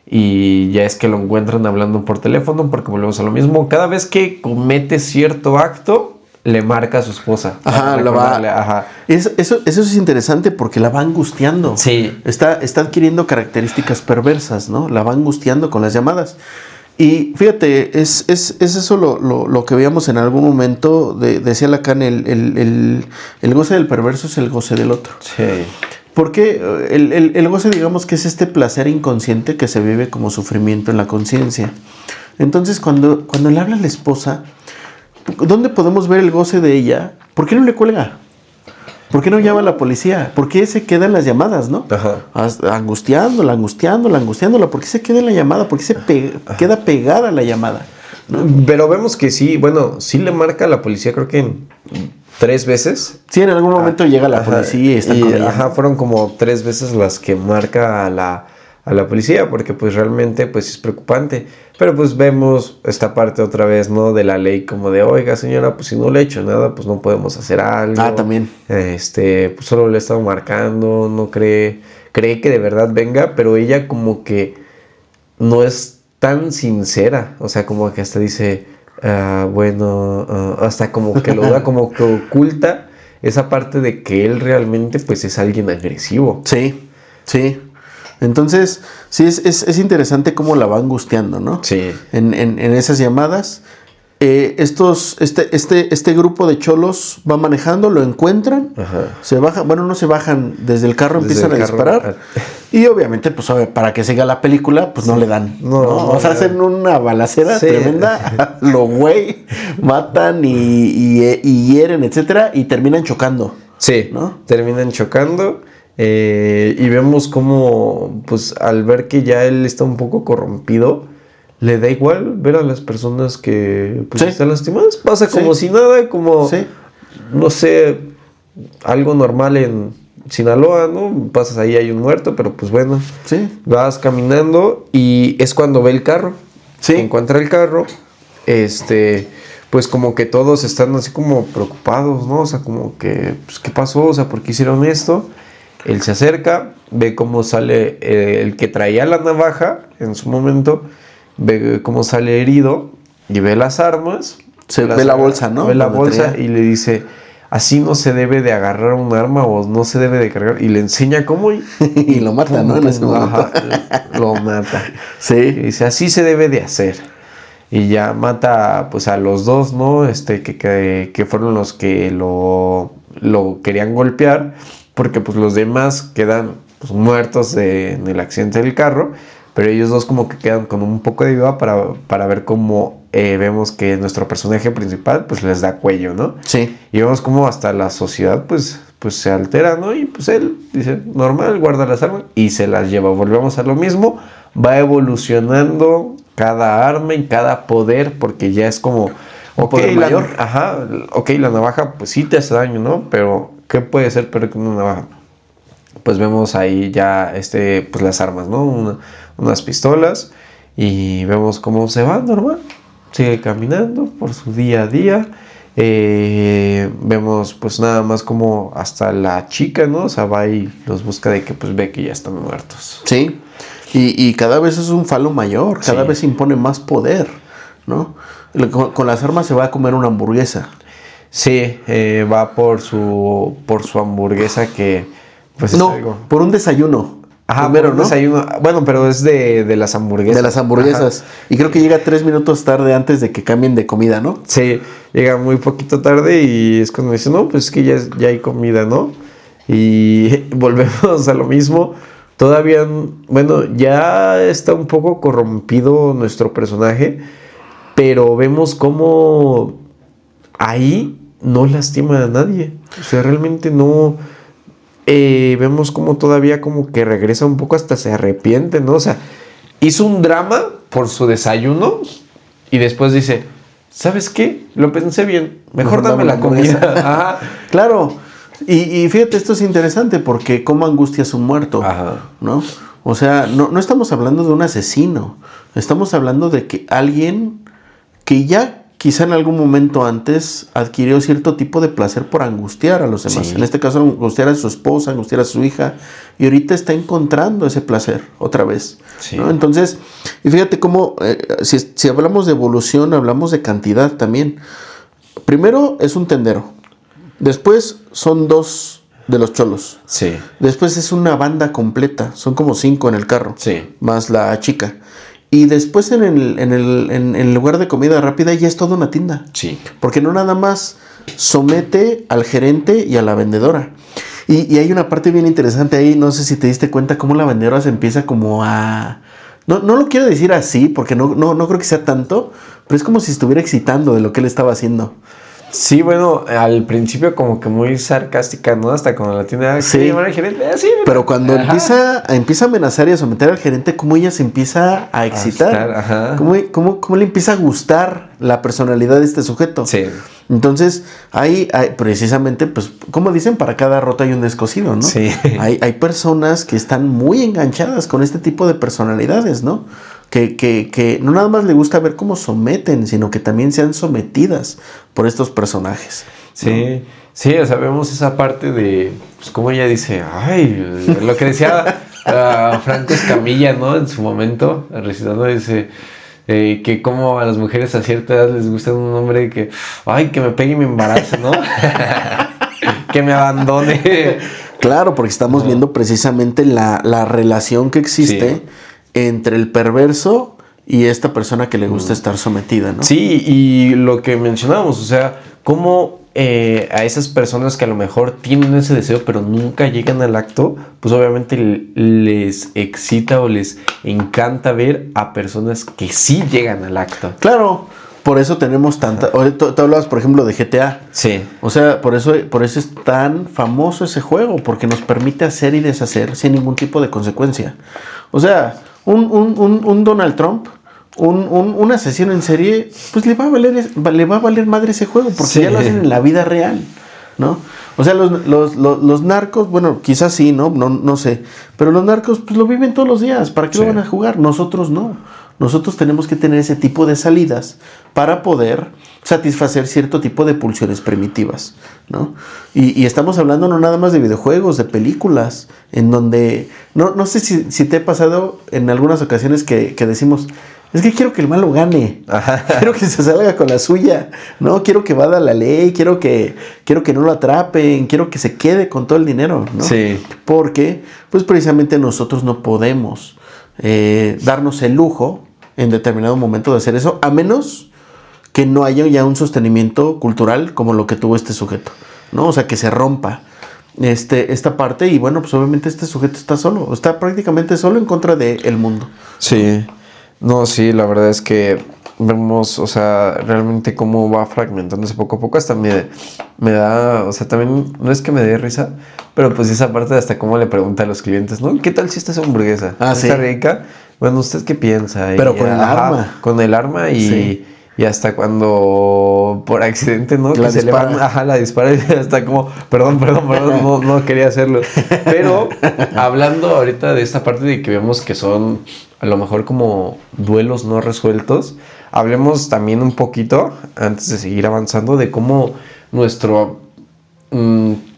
y ya es que lo encuentran hablando por teléfono, porque volvemos a lo mismo, cada vez que comete cierto acto le marca a su esposa. Ajá. Eso es interesante porque la va angustiando. Sí. Está adquiriendo características perversas, ¿no? La va angustiando con las llamadas. Y fíjate, es eso lo que veíamos en algún momento, decía Lacan, el goce del perverso es el goce del otro. Sí. Porque el goce, digamos que es este placer inconsciente que se vive como sufrimiento en la conciencia. Entonces, cuando le habla a la esposa, ¿dónde podemos ver el goce de ella? ¿Por qué no le cuelga? ¿Por qué no llama a la policía? ¿Por qué se queda en las llamadas, no? Ajá. Angustiándola. ¿Por qué se queda en la llamada? ¿Por qué se queda pegada a la llamada? ¿No? Pero vemos que sí, bueno, sí le marca a la policía, creo que 3 veces. Sí, en algún momento llega la policía y está con ella. Fueron como 3 veces las que marca a la policía, porque pues realmente pues es preocupante. Pero pues vemos esta parte otra vez, ¿no? De la ley, como de, oiga señora, pues si no le he hecho nada, pues no podemos hacer algo. También. Pues solo le he estado marcando, no cree que de verdad venga, pero ella como que no es tan sincera, o sea, como que hasta dice, hasta como que lo da, como que oculta esa parte de que él realmente pues es alguien agresivo. Sí. Entonces, sí, es interesante cómo la va angustiando, ¿no? Sí. En esas llamadas. Este grupo de cholos va manejando, lo encuentran, se bajan, no se bajan, desde el carro empiezan a disparar. Y obviamente, pues para que siga la película, pues no le dan. No, hacen una balacera tremenda, lo matan y hieren, etcétera, y terminan chocando. Sí, ¿no? Terminan chocando. Y vemos cómo, pues al ver que ya él está un poco corrompido, le da igual ver a las personas que pues, están lastimadas. Pasa como si nada, como, no sé, algo normal en Sinaloa, ¿no? Pasas ahí, hay un muerto, pero pues bueno, vas caminando y es cuando ve el carro. Encuentra el carro, pues como que todos están así como preocupados, ¿no? O sea, como que, pues, ¿qué pasó? O sea, ¿por qué hicieron esto? Él se acerca, ve cómo sale el que traía la navaja en su momento, ve cómo sale herido y ve las armas. Ve la bolsa, ¿no? Ve la bolsa y le dice, así no se debe de agarrar un arma o no se debe de cargar. Y le enseña cómo y lo mata, ¿no? En ese momento. Ajá, lo mata. Sí. Y dice, así se debe de hacer. Y ya mata pues a los dos, ¿no? Que fueron los que lo querían golpear. Porque pues los demás quedan pues, muertos en el accidente del carro. Pero ellos dos como que quedan con un poco de vida para ver cómo vemos que nuestro personaje principal pues les da cuello, ¿no? Sí. Y vemos cómo hasta la sociedad pues se altera, ¿no? Y pues él dice, normal, guarda las armas y se las lleva. Volvemos a lo mismo, va evolucionando cada arma y cada poder porque ya es como... poder mayor. La navaja pues sí te hace daño, ¿no? Pero ¿qué puede ser peor que una navaja? Pues vemos ahí ya pues las armas, ¿no? Unas pistolas y vemos cómo se va normal, sigue caminando por su día a día. Vemos pues nada más como hasta la chica, ¿no? O sea, va y los busca de que pues ve que ya están muertos. Sí, y cada vez es un falo mayor, cada vez impone más poder, ¿no? Con las armas se va a comer una hamburguesa. Sí, va por su hamburguesa que pues no, por un desayuno. Ajá, primero, ¿no? Desayuno. Bueno, pero es de las hamburguesas. De las hamburguesas. Ajá. Y creo que llega 3 minutos tarde antes de que cambien de comida, ¿no? Sí, llega muy poquito tarde y es cuando dice, no, pues es que ya hay comida, ¿no? Y volvemos a lo mismo. Todavía, bueno, ya está un poco corrompido nuestro personaje, pero vemos cómo ahí no lastima a nadie. O sea, realmente no... vemos como todavía como que regresa un poco, hasta se arrepiente, ¿no? O sea, hizo un drama por su desayuno y después dice, ¿sabes qué? Lo pensé bien, mejor dame la comida. Ajá. Claro, y fíjate, esto es interesante porque cómo angustia a un muerto, ajá, ¿no? O sea, no estamos hablando de un asesino, estamos hablando de que alguien que ya quizá en algún momento antes adquirió cierto tipo de placer por angustiar a los demás. Sí. En este caso, angustiar a su esposa, angustiar a su hija. Y ahorita está encontrando ese placer otra vez. Sí. ¿No? Entonces, y fíjate cómo, si hablamos de evolución, hablamos de cantidad también. Primero es un tendero. Después son 2 de los cholos. Sí. Después es una banda completa. Son como 5 en el carro. Sí. Más la chica. Y después en el lugar de comida rápida ya es toda una tienda. Sí. Porque no nada más somete al gerente y a la vendedora. Y hay una parte bien interesante ahí, no sé si te diste cuenta cómo la vendedora se empieza como a... No lo quiero decir así, porque no creo que sea tanto, pero es como si estuviera excitando de lo que él estaba haciendo. Sí, bueno, al principio como que muy sarcástica, ¿no? Hasta cuando la tiene sí. llamar al gerente, así. Pero cuando empieza a amenazar y a someter al gerente, cómo ella se empieza a excitar. Ajá. ¿Cómo le empieza a gustar la personalidad de este sujeto? Sí. Entonces, hay precisamente, pues, como dicen, para cada rota hay un descosido, ¿no? Sí. Hay personas que están muy enganchadas con este tipo de personalidades, ¿no? Que no nada más le gusta ver cómo someten, sino que también sean sometidas por estos personajes, ¿no? Sí, sí, o sea, vemos esa parte de, pues como ella dice, ay, lo que decía Franco Escamilla, ¿no? En su momento, recitando, dice que como a las mujeres a cierta edad les gusta un hombre que, ay, que me pegue y me embarace, ¿no? Que me abandone. Claro, porque estamos viendo precisamente la relación que existe entre el perverso y esta persona que le gusta estar sometida, ¿no? Sí, y lo que mencionábamos, o sea, cómo a esas personas que a lo mejor tienen ese deseo pero nunca llegan al acto, pues obviamente les excita o les encanta ver a personas que sí llegan al acto. Claro, por eso tenemos tanta... Tú hablabas, por ejemplo, de GTA. Sí. O sea, por eso es tan famoso ese juego, porque nos permite hacer y deshacer sin ningún tipo de consecuencia. O sea, un Donald Trump, un asesino en serie, pues le va a valer madre ese juego, porque ya lo hacen en la vida real, ¿no? O sea, los narcos, bueno, quizás sí, no sé, pero los narcos pues lo viven todos los días. ¿Para qué lo van a jugar? Nosotros no. Nosotros tenemos que tener ese tipo de salidas para poder satisfacer cierto tipo de pulsiones primitivas, ¿no? Y estamos hablando no nada más de videojuegos, de películas, en donde... No sé si te ha pasado en algunas ocasiones que decimos, Es que quiero que el malo gane. Ajá. Quiero que se salga con la suya. No, quiero que vada la ley. Quiero que no lo atrapen. Quiero que se quede con todo el dinero, ¿no? Sí. Porque, pues precisamente nosotros no podemos darnos el lujo en determinado momento de hacer eso, a menos que no haya ya un sostenimiento cultural como lo que tuvo este sujeto, ¿no? O sea, que se rompa esta parte y bueno, pues obviamente este sujeto está solo, está prácticamente solo en contra del mundo. Sí, no, sí, la verdad es que vemos, o sea, realmente cómo va fragmentándose poco a poco, hasta me da, o sea, también, no es que me dé risa, pero pues esa parte de hasta cómo le pregunta a los clientes, ¿no? ¿Qué tal si esta es hamburguesa? Ah, ¿Está sí. rica? Bueno, ¿usted qué piensa? Pero con el arma. Con el arma Sí. y hasta cuando por accidente, ¿no? La Que se le dispara. van, ajá, la dispara y hasta como, perdón, no quería hacerlo. Pero hablando ahorita de esta parte de que vemos que son a lo mejor como duelos no resueltos, hablemos también un poquito, antes de seguir avanzando, de cómo nuestro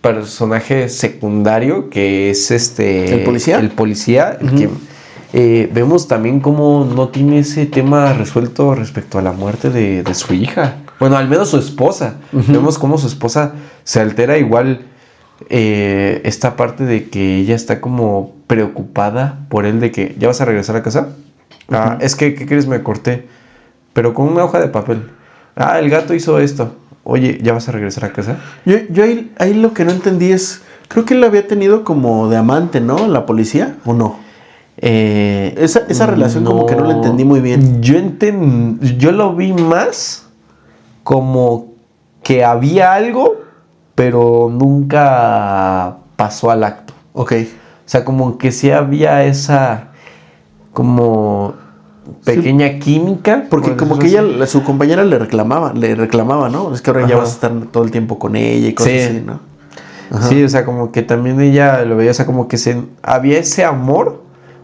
personaje secundario, que es ¿El policía? el policía, el que vemos también cómo no tiene ese tema resuelto respecto a la muerte de su hija. Bueno, al menos su esposa. Vemos cómo su esposa se altera igual. Esta parte de que ella está como preocupada por él, de que ya vas a regresar a casa. Es que, ¿qué crees? Me corté, pero con una hoja de papel. El gato hizo esto. Oye, ¿ya vas a regresar a casa? Yo ahí lo que no entendí es, creo que él la había tenido como de amante, ¿no? La policía, ¿o no? Esa relación como que no la entendí muy bien. Yo lo vi más como que había algo, pero nunca pasó al acto. Ok. O sea, como que sí había esa como pequeña química. Porque como que ella, su compañera le reclamaba, ¿no? Es que ahora ya vas a estar todo el tiempo con ella y cosas así, ¿no? Ajá. Sí, o sea, como que también ella lo veía, o sea, como que había ese amor,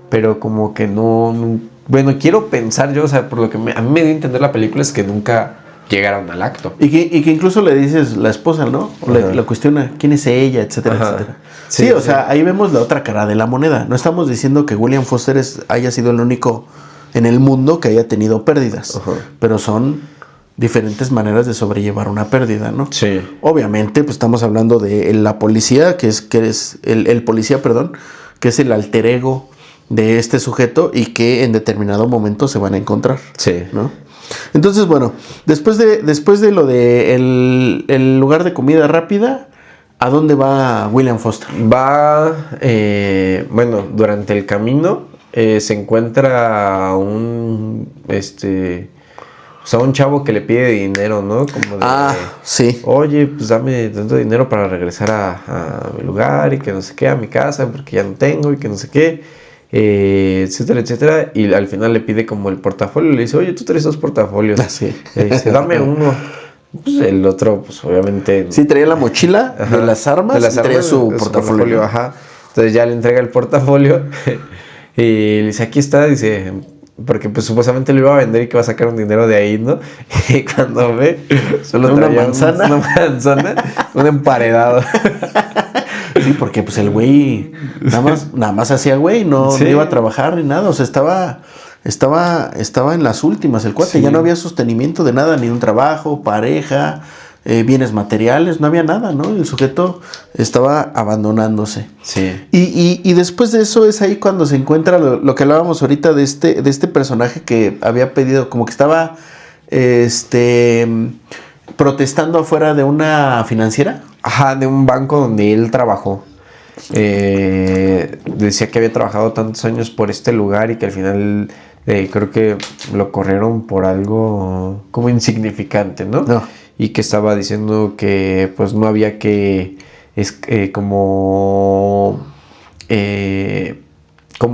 pero como que no. Bueno, quiero pensar yo, o sea, por lo que a mí me dio a entender la película es que nunca llegaron al acto. Y que incluso le dices la esposa, ¿no? Le cuestiona quién es ella, etcétera, etcétera. Sí, o sea, ahí vemos la otra cara de la moneda. No estamos diciendo que William Foster haya sido el único en el mundo que haya tenido pérdidas, pero son diferentes maneras de sobrellevar una pérdida, ¿no? Sí. Obviamente, pues estamos hablando de la policía, que es el policía, perdón, que es el alter ego de este sujeto y que en determinado momento se van a encontrar, Sí. ¿no? Entonces, bueno, después de lo de el lugar de comida rápida, ¿a dónde va William Foster? Va, bueno, durante el camino se encuentra un chavo que le pide dinero, ¿no? Como de, sí. Oye, pues dame tanto dinero para regresar a mi lugar y que no sé qué, a mi casa, porque ya no tengo y que no sé qué, etcétera, etcétera. Y al final le pide como el portafolio, le dice, oye, tú traes 2 portafolios. Sí. Le dice, dame uno. Pues el otro, pues obviamente... Sí, traía la mochila de las armas y traía su portafolio. Ajá. Entonces ya le entrega el portafolio y le dice, aquí está, dice... Porque pues supuestamente lo iba a vender y que va a sacar un dinero de ahí, ¿no? Y cuando ve, solo una traía manzana, un emparedado. Sí, porque pues el güey nada más hacía güey, no iba a trabajar ni nada, o sea, estaba en las últimas, el cuate, ya no había sostenimiento de nada, ni un trabajo, pareja, bienes materiales, no había nada, ¿no? El sujeto estaba abandonándose. Sí. Y después de eso es ahí cuando se encuentra lo que hablábamos ahorita de este personaje que había pedido, como que estaba protestando afuera de una financiera. Ajá, de un banco donde él trabajó. Decía que había trabajado tantos años por este lugar y que al final creo que lo corrieron por algo como insignificante, ¿no? Y que estaba diciendo que pues no había que como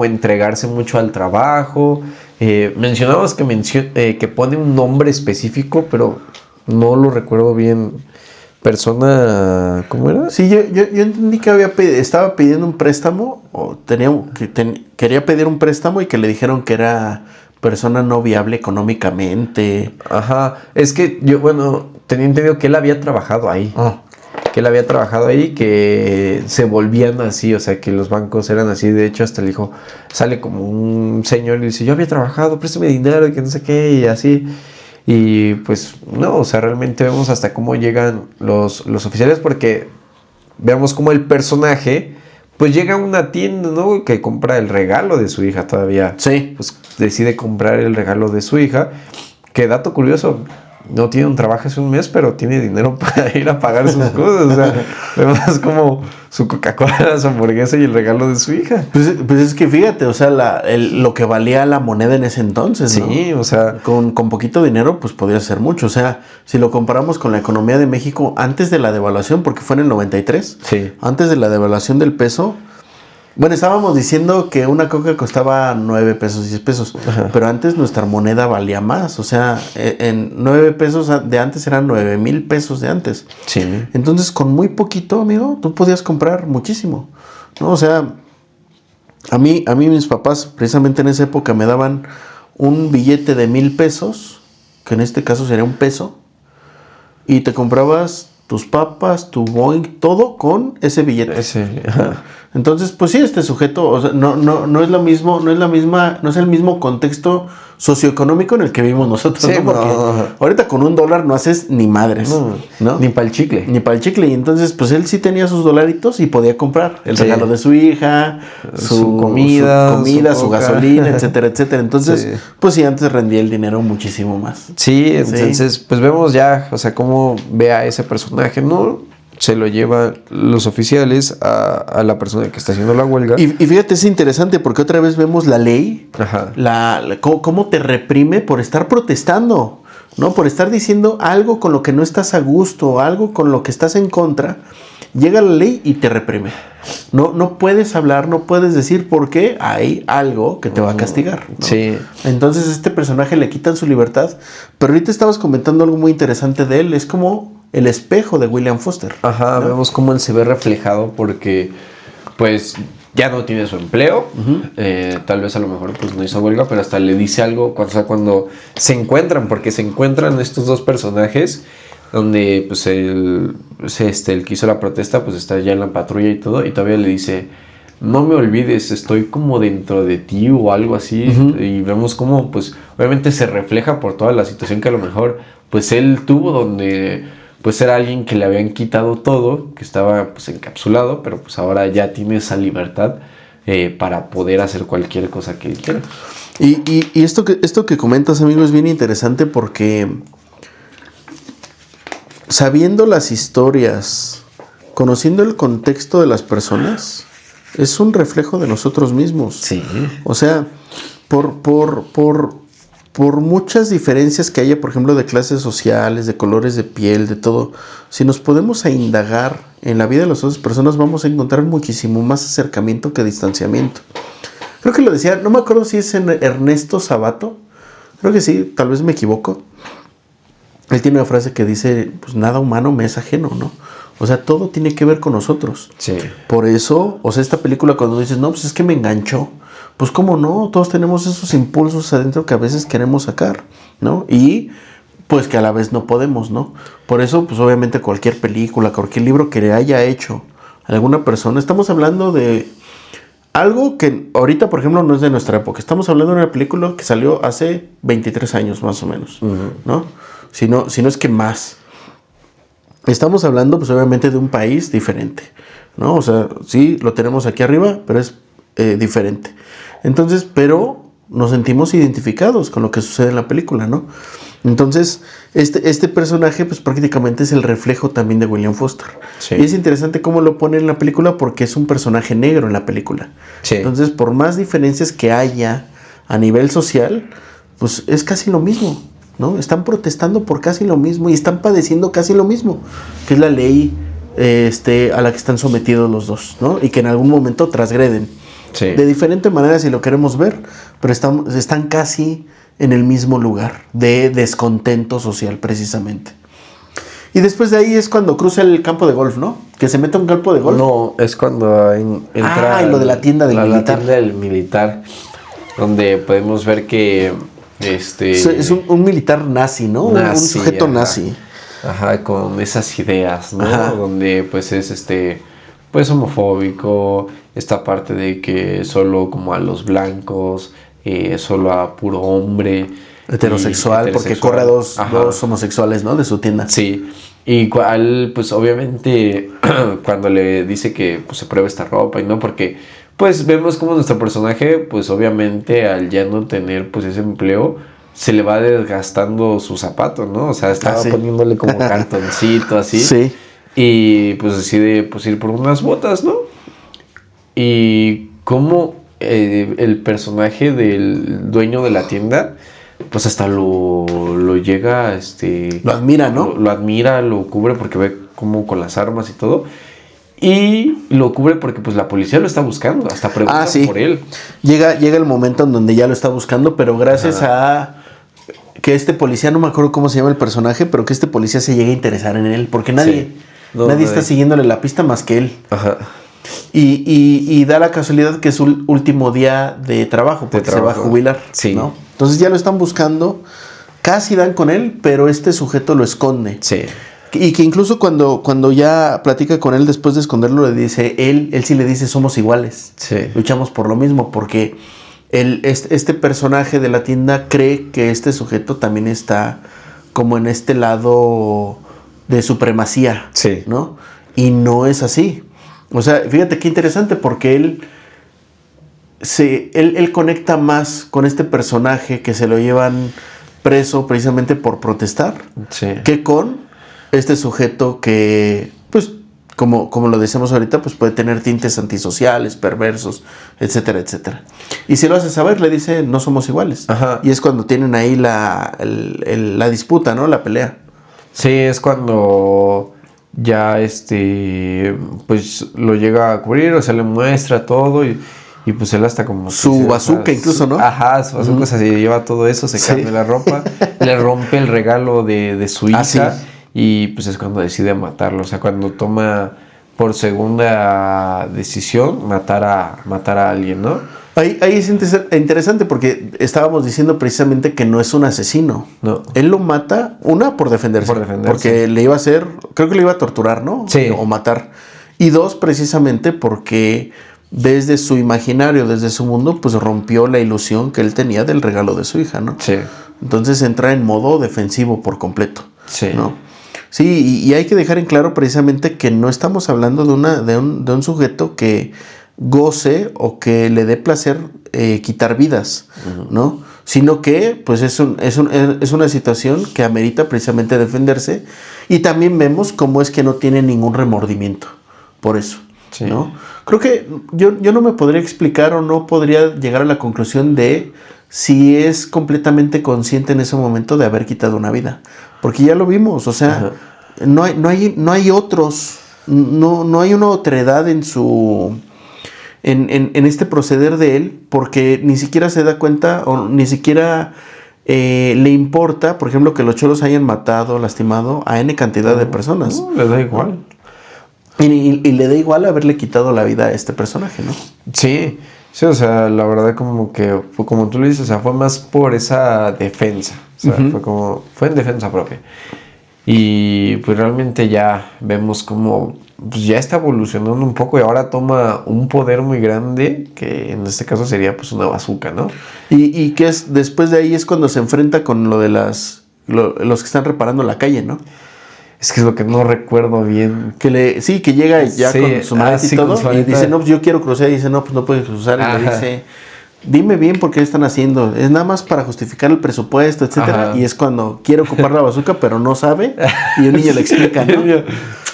entregarse mucho al trabajo. Mencionabas que pone un nombre específico, pero no lo recuerdo bien. Persona, ¿cómo era? Sí, yo entendí que estaba pidiendo un préstamo o quería pedir un préstamo y que le dijeron que era persona no viable económicamente. Ajá, es que yo, bueno, tenía entendido que él había trabajado ahí. que él había trabajado ahí, que se volvían así, o sea, que los bancos eran así. De hecho, hasta el hijo sale como un señor y le dice, yo había trabajado, préstame dinero, y que no sé qué, y así. Y pues no, o sea, realmente vemos hasta cómo llegan los oficiales, porque vemos cómo el personaje pues llega a una tienda, ¿no? Que compra el regalo de su hija todavía. Sí. Pues decide comprar el regalo de su hija. Que dato curioso, no tiene un trabajo hace un mes, pero tiene dinero para ir a pagar sus cosas. O sea, vemos como su Coca-Cola, su hamburguesa y el regalo de su hija. Pues es que fíjate, o sea, lo que valía la moneda en ese entonces, ¿no? Sí, o sea... Con poquito dinero, pues podía ser mucho. O sea, si lo comparamos con la economía de México antes de la devaluación, porque fue en el 93, Sí. antes de la devaluación del peso... Bueno, estábamos diciendo que una coca costaba 9 pesos, 10 pesos, Ajá. pero antes nuestra moneda valía más. O sea, en 9 pesos de antes eran 9,000 pesos de antes. Sí. Entonces, con muy poquito, amigo, tú podías comprar muchísimo, ¿no? O sea, a mí mis papás, precisamente en esa época, me daban un billete de 1,000 pesos, que en este caso sería un peso, y te comprabas tus papas, tu Boeing, todo con ese billete. Ajá. Entonces, pues sí, este sujeto, o sea, no es lo mismo, no es el mismo contexto socioeconómico en el que vivimos nosotros, Sí, ¿no? Porque ahorita con $1 no haces ni madres, ¿no? Ni para el chicle. Ni para el chicle. Y entonces, pues él sí tenía sus dolaritos y podía comprar el Sí. regalo de su hija, Su comida, su coca. gasolina, etcétera, etcétera. Entonces, Sí. pues sí, antes rendía el dinero muchísimo más. Sí, entonces, pues vemos ya, o sea, cómo ve a ese personaje, ¿no? Se lo llevan los oficiales a la persona que está haciendo la huelga. Y fíjate, es interesante porque otra vez vemos la ley, Ajá. cómo te reprime por estar protestando, ¿no? Por estar diciendo algo con lo que no estás a gusto, algo con lo que estás en contra. Llega la ley y te reprime. No puedes hablar, no puedes decir por qué hay algo que te va a castigar, ¿no? Sí. Entonces a este personaje le quitan su libertad. Pero ahorita estabas comentando algo muy interesante de él. Es como el espejo de William Foster. Ajá, ¿no? vemos cómo él se ve reflejado porque, pues, ya no tiene su empleo. Tal vez a lo mejor pues no hizo huelga, pero hasta le dice algo cuando se encuentran, porque se encuentran estos dos personajes donde pues el que hizo la protesta pues está ya en la patrulla y todo, y todavía le dice, no me olvides, estoy como dentro de ti o algo así. Y vemos cómo pues obviamente se refleja por toda la situación que a lo mejor pues él tuvo, donde pues era alguien que le habían quitado todo, que estaba pues encapsulado, pero pues ahora ya tiene esa libertad para poder hacer cualquier cosa que él quiera. Y esto que comentas, amigo, es bien interesante porque sabiendo las historias, conociendo el contexto de las personas, es un reflejo de nosotros mismos. Sí. O sea, por muchas diferencias que haya, por ejemplo, de clases sociales, de colores de piel, de todo, si nos podemos a indagar en la vida de las otras personas, vamos a encontrar muchísimo más acercamiento que distanciamiento. Creo que lo decía, no me acuerdo si es en Ernesto Sabato, creo que sí, tal vez me equivoco. Él tiene una frase que dice, pues nada humano me es ajeno, ¿no? O sea, todo tiene que ver con nosotros. Sí. Por eso, o sea, esta película cuando dices, no, pues es que me enganchó. Pues cómo no, todos tenemos esos impulsos adentro que a veces queremos sacar, ¿no? Y pues que a la vez no podemos, ¿no? Por eso, pues obviamente cualquier película, cualquier libro que le haya hecho alguna persona, estamos hablando de algo que ahorita, por ejemplo, no es de nuestra época. Estamos hablando de una película que salió hace 23 años más o menos, ¿no? Si no es que más. Estamos hablando, pues obviamente, de un país diferente, ¿no? O sea, sí, lo tenemos aquí arriba, pero es diferente. Entonces, pero nos sentimos identificados con lo que sucede en la película, ¿no? Entonces, este personaje, pues prácticamente es el reflejo también de William Foster. Sí. Y es interesante cómo lo pone en la película porque es un personaje negro en la película. Sí. Entonces, por más diferencias que haya a nivel social, pues es casi lo mismo, ¿no? Están protestando por casi lo mismo y están padeciendo casi lo mismo, que es la ley a la que están sometidos los dos, ¿no? Y que en algún momento transgreden. Sí. De diferente manera si lo queremos ver, pero están casi en el mismo lugar de descontento social precisamente. Y después de ahí es cuando cruza el campo de golf, ¿no? Que se mete a un campo de golf. No, es cuando entra... y lo de la tienda del militar. La tienda del militar, donde podemos ver que... Es un militar nazi, ¿no? Un sujeto nazi. Ajá, con esas ideas, ¿no? Ajá. Donde pues es pues homofóbico, esta parte de que solo como a los blancos, solo a puro hombre. Heterosexual, porque corre a dos homosexuales, ¿no? De su tienda. Sí, y pues obviamente cuando le dice que pues se pruebe esta ropa y no, porque pues vemos como nuestro personaje pues obviamente al ya no tener pues ese empleo se le va desgastando su zapato, ¿no? O sea, estaba poniéndole como cartoncito así. Sí. Y pues decide pues ir por unas botas, ¿no? Y cómo el personaje del dueño de la tienda pues hasta lo llega, lo admira, ¿no? Lo admira, lo cubre porque ve como con las armas y todo. Y lo cubre porque pues la policía lo está buscando, hasta preguntan por él. Llega el momento en donde ya lo está buscando, pero gracias a que este policía, no me acuerdo cómo se llama el personaje, pero que este policía se llega a interesar en él, porque nadie está siguiéndole la pista más que él. Ajá. Y da la casualidad que es su último día de trabajo, porque se va a jubilar, sí, ¿no? Entonces ya lo están buscando, casi dan con él, pero este sujeto lo esconde. Sí. Y que incluso cuando ya platica con él después de esconderlo, le dice, él sí le dice, somos iguales. Sí. Luchamos por lo mismo, porque este personaje de la tienda cree que este sujeto también está como en este lado de supremacía, sí, ¿no? Y no es así. O sea, fíjate qué interesante, porque él conecta más con este personaje que se lo llevan preso precisamente por protestar, que con este sujeto que, pues, como lo decimos ahorita, pues puede tener tintes antisociales, perversos, etcétera, etcétera. Y si lo hace saber, le dice, no somos iguales. Ajá. Y es cuando tienen ahí la disputa, ¿no? La pelea. Sí, es cuando ya pues lo llega a cubrir, o sea, le muestra todo y pues él hasta como... Su bazooka incluso, ¿no? Ajá, su bazooka, o sea, se lleva todo eso, se cambia la ropa, le rompe el regalo de su hija. Sí. Y pues es cuando decide matarlo, o sea, cuando toma por segunda decisión matar a alguien, ¿no? Ahí es interesante porque estábamos diciendo precisamente que no es un asesino. No. Él lo mata, por defenderse. Porque le iba a hacer, creo que le iba a torturar, ¿no? Sí. O matar. Y dos, precisamente porque desde su imaginario, desde su mundo, pues rompió la ilusión que él tenía del regalo de su hija, ¿no? Sí. Entonces entra en modo defensivo por completo. Sí. ¿No? Sí, y hay que dejar en claro precisamente que no estamos hablando de un sujeto que goce o que le dé placer quitar vidas, ¿no? Sino que pues es una situación que amerita precisamente defenderse, y también vemos cómo es que no tiene ningún remordimiento por eso, ¿no? Creo que yo no me podría explicar o no podría llegar a la conclusión de si es completamente consciente en ese momento de haber quitado una vida, porque ya lo vimos, o sea, no hay otros, no hay una otredad en este proceder de él, porque ni siquiera se da cuenta o ni siquiera le importa, por ejemplo, que los cholos hayan matado, lastimado a N cantidad de personas. Le da igual. Y le da igual haberle quitado la vida a este personaje, ¿no? Sí, o sea, la verdad como que, como tú le dices, o sea, fue más por esa defensa, o sea, fue en defensa propia. Y pues realmente ya vemos como pues ya está evolucionando un poco y ahora toma un poder muy grande, que en este caso sería pues una bazooka, ¿no? Y que es después de ahí es cuando se enfrenta con lo de los que están reparando la calle, ¿no? Es que es lo que no recuerdo bien. Que llega ya con su maleta y todo, y dice, no, pues yo quiero cruzar, y dice, no, pues no puedes cruzar, y le dice, dime bien por qué están haciendo, es nada más para justificar el presupuesto, etcétera. Y es cuando quiere ocupar la bazooka, pero no sabe, y un niño le explica, ¿no?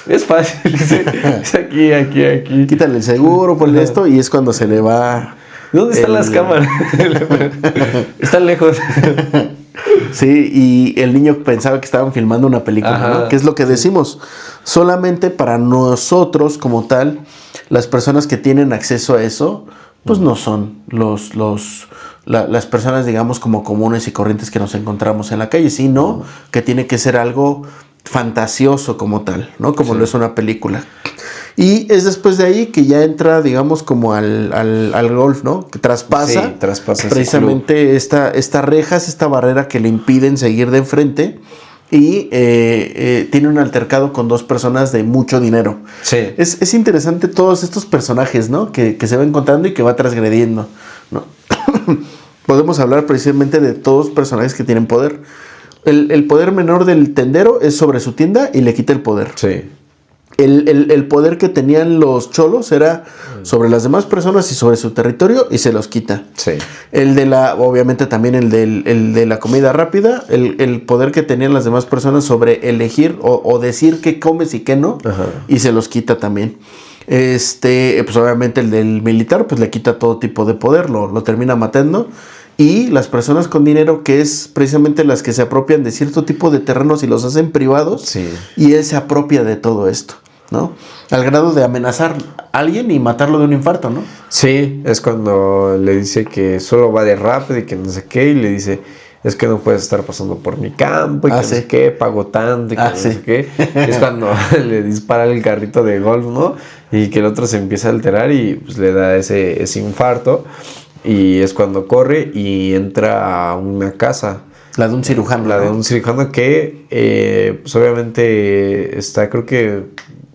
Es fácil, es aquí. Quítale el seguro por esto, y es cuando se le va... ¿Dónde están las cámaras? Están lejos. Sí, y el niño pensaba que estaban filmando una película, ¿no? Que es lo que decimos. Solamente para nosotros como tal, las personas que tienen acceso a eso, pues no son las personas, digamos, como comunes y corrientes que nos encontramos en la calle, sino que tiene que ser algo fantasioso como tal, ¿no? Como lo es una película. Y es después de ahí que ya entra, digamos, como al golf, ¿no? Que traspasa precisamente estas rejas, esta barrera que le impiden seguir de enfrente, y tiene un altercado con 2 personas de mucho dinero. Sí. Es interesante todos estos personajes, ¿no? Que se va encontrando y que va transgrediendo, ¿no? Podemos hablar precisamente de todos personajes que tienen poder. El poder menor del tendero es sobre su tienda y le quita el poder. Sí. El poder que tenían los cholos era sobre las demás personas y sobre su territorio y se los quita. Sí. Obviamente también el de la comida rápida, el poder que tenían las demás personas sobre elegir o decir qué comes y qué no, Ajá. y se los quita también. Pues obviamente el del militar pues le quita todo tipo de poder, lo termina matando. Y las personas con dinero, que es precisamente las que se apropian de cierto tipo de terrenos y los hacen privados, Sí. y él se apropia de todo esto, ¿no? Al grado de amenazar a alguien y matarlo de un infarto, ¿no? Sí, es cuando le dice que solo va de rápido y que no sé qué, y le dice, es que no puedes estar pasando por mi campo y que no sé qué, pago tanto y que no sé qué. Es cuando le dispara el carrito de golf, ¿no? Y que el otro se empieza a alterar y pues le da ese infarto. Y es cuando corre y entra a una casa. La de un cirujano. La de un cirujano que, pues obviamente está, creo que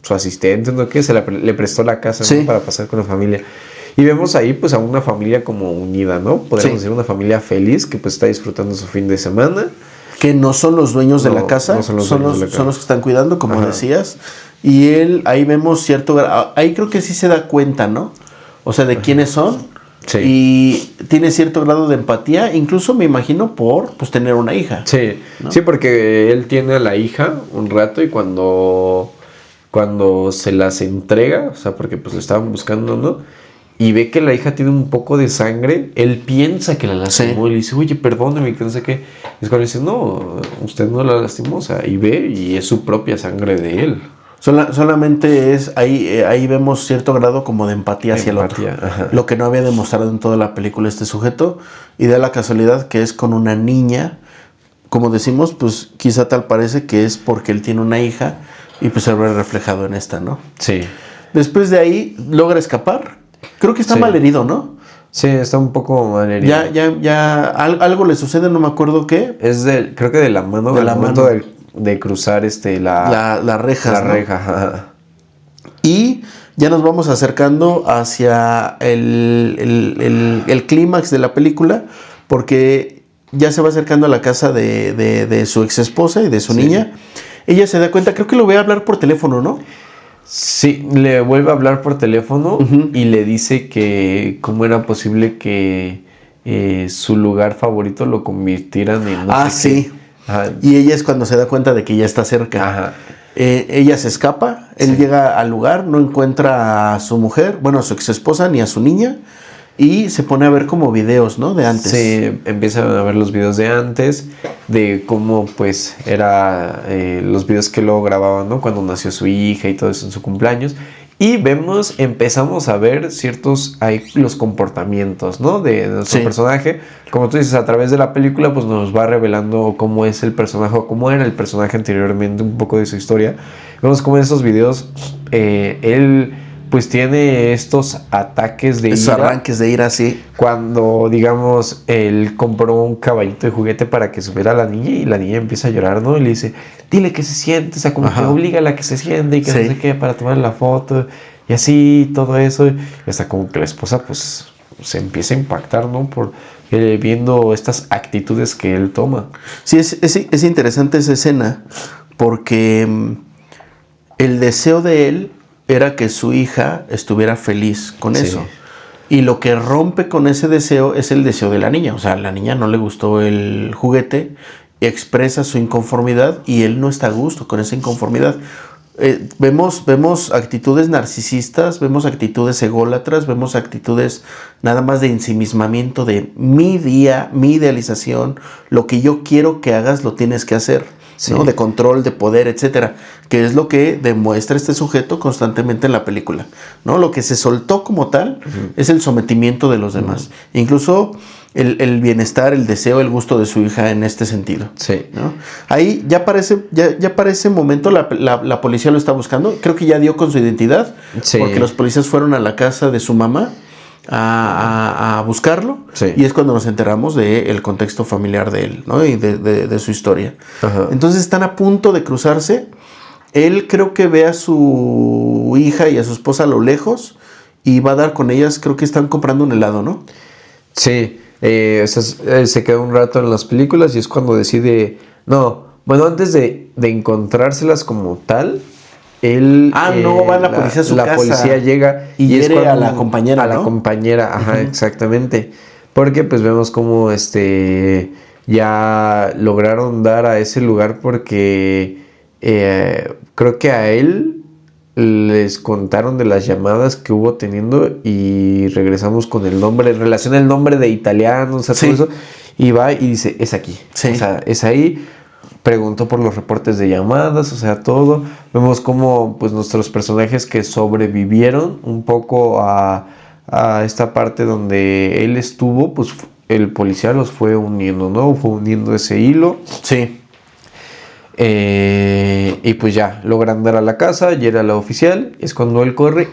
su asistente, ¿no? Que le prestó la casa, sí, ¿no? Para pasar con la familia. Y vemos ahí pues a una familia como unida, ¿no? Podríamos decir una familia feliz que pues está disfrutando su fin de semana. Que no son los dueños de la casa, son los que están cuidando, como decías. Y ahí vemos cierto... Ahí creo que sí se da cuenta, ¿no? O sea, de quiénes son. Sí. Y tiene cierto grado de empatía, incluso me imagino por pues tener una hija. Sí, ¿no? Sí, porque él tiene a la hija un rato y cuando se las entrega, o sea, porque pues le estaban buscando, ¿no? Y ve que la hija tiene un poco de sangre, él piensa que la lastimó y le dice, oye, perdóname, que no sé qué. Es cuando dice, no, usted no la lastimó, o sea, y ve y es su propia sangre de él. Solamente es ahí vemos cierto grado como de empatía hacia el otro. Ajá. Lo que no había demostrado en toda la película este sujeto. Y da la casualidad que es con una niña. Como decimos, pues quizá tal parece que es porque él tiene una hija y pues se ve reflejado en esta, ¿no? Sí. Después de ahí logra escapar. Creo que está malherido, ¿no? Sí, está un poco malherido. Ya algo le sucede, no me acuerdo qué. Es creo que de la mano, de la mano. De cruzar la reja. La reja, ajá. Y ya nos vamos acercando hacia el clímax de la película, porque ya se va acercando a la casa de su ex esposa y de su niña. Ella se da cuenta, creo que lo voy a hablar por teléfono, ¿no? Sí, le vuelve a hablar por teléfono y le dice que cómo era posible que su lugar favorito lo convirtieran en... sí. Ajá. Y ella es cuando se da cuenta de que ya está cerca. Ajá. Ella se escapa, él llega al lugar, no encuentra a su mujer, bueno, a su ex esposa ni a su niña, y se pone a ver como videos, ¿no? De antes. Sí, empieza a ver los videos de antes, de cómo pues era los videos que luego grababan, ¿no? Cuando nació su hija y todo eso en su cumpleaños. Y empezamos a ver los comportamientos, ¿no? De nuestro personaje. Como tú dices, a través de la película, pues nos va revelando cómo es el personaje, o cómo era el personaje anteriormente, un poco de su historia. Vemos cómo en estos videos él pues tiene estos ataques de esos ira. Arranques de ira, sí. Cuando, digamos, él compró un caballito de juguete para que subiera a la niña y la niña empieza a llorar, ¿no? Y le dice, dile que se siente, o sea, como que oblígala a que se siente y que no sé qué para tomar la foto y así, todo eso. Y hasta como que la esposa, pues, se empieza a impactar, ¿no? Por viendo estas actitudes que él toma. Sí, es interesante esa escena porque el deseo de él era que su hija estuviera feliz con eso. Y lo que rompe con ese deseo es el deseo de la niña. O sea, a la niña no le gustó el juguete, expresa su inconformidad y él no está a gusto con esa inconformidad. Vemos actitudes narcisistas, vemos actitudes ególatras, vemos actitudes nada más de ensimismamiento de mi día, mi idealización, lo que yo quiero que hagas lo tienes que hacer. ¿no? De control, de poder, etcétera, que es lo que demuestra este sujeto constantemente en la película, ¿no? Lo que se soltó como tal es el sometimiento de los demás, incluso el bienestar, el deseo, el gusto de su hija en este sentido. ¿No? Ahí ya para ese momento la policía lo está buscando, creo que ya dio con su identidad, porque los policías fueron a la casa de su mamá a buscarlo. Sí. Y es cuando nos enteramos del contexto familiar de él, ¿no? Y de su historia. Ajá. Entonces están a punto de cruzarse. Él creo que ve a su hija y a su esposa a lo lejos y va a dar con ellas. Creo que están comprando un helado, ¿no? Sí, se queda un rato en las películas y es cuando decide, no, bueno, antes de encontrárselas como tal, él... no, va la policía a su casa. La policía llega y es hiere a cuando- la compañera, A la ¿no? compañera, ajá, exactamente. Porque pues vemos como ya lograron dar a ese lugar porque creo que a él les contaron de las llamadas que hubo teniendo y regresamos con el nombre, relaciona el nombre de italiano, o sea, Sí. todo eso, y va y dice, es aquí, Sí. o sea, es ahí, preguntó por los reportes de llamadas, o sea, todo, vemos como pues nuestros personajes que sobrevivieron un poco a esta parte donde él estuvo, pues el policía los fue uniendo, ¿no? Fue uniendo ese hilo. Sí. Y pues ya, logran dar a la casa, llega la oficial, es cuando él corre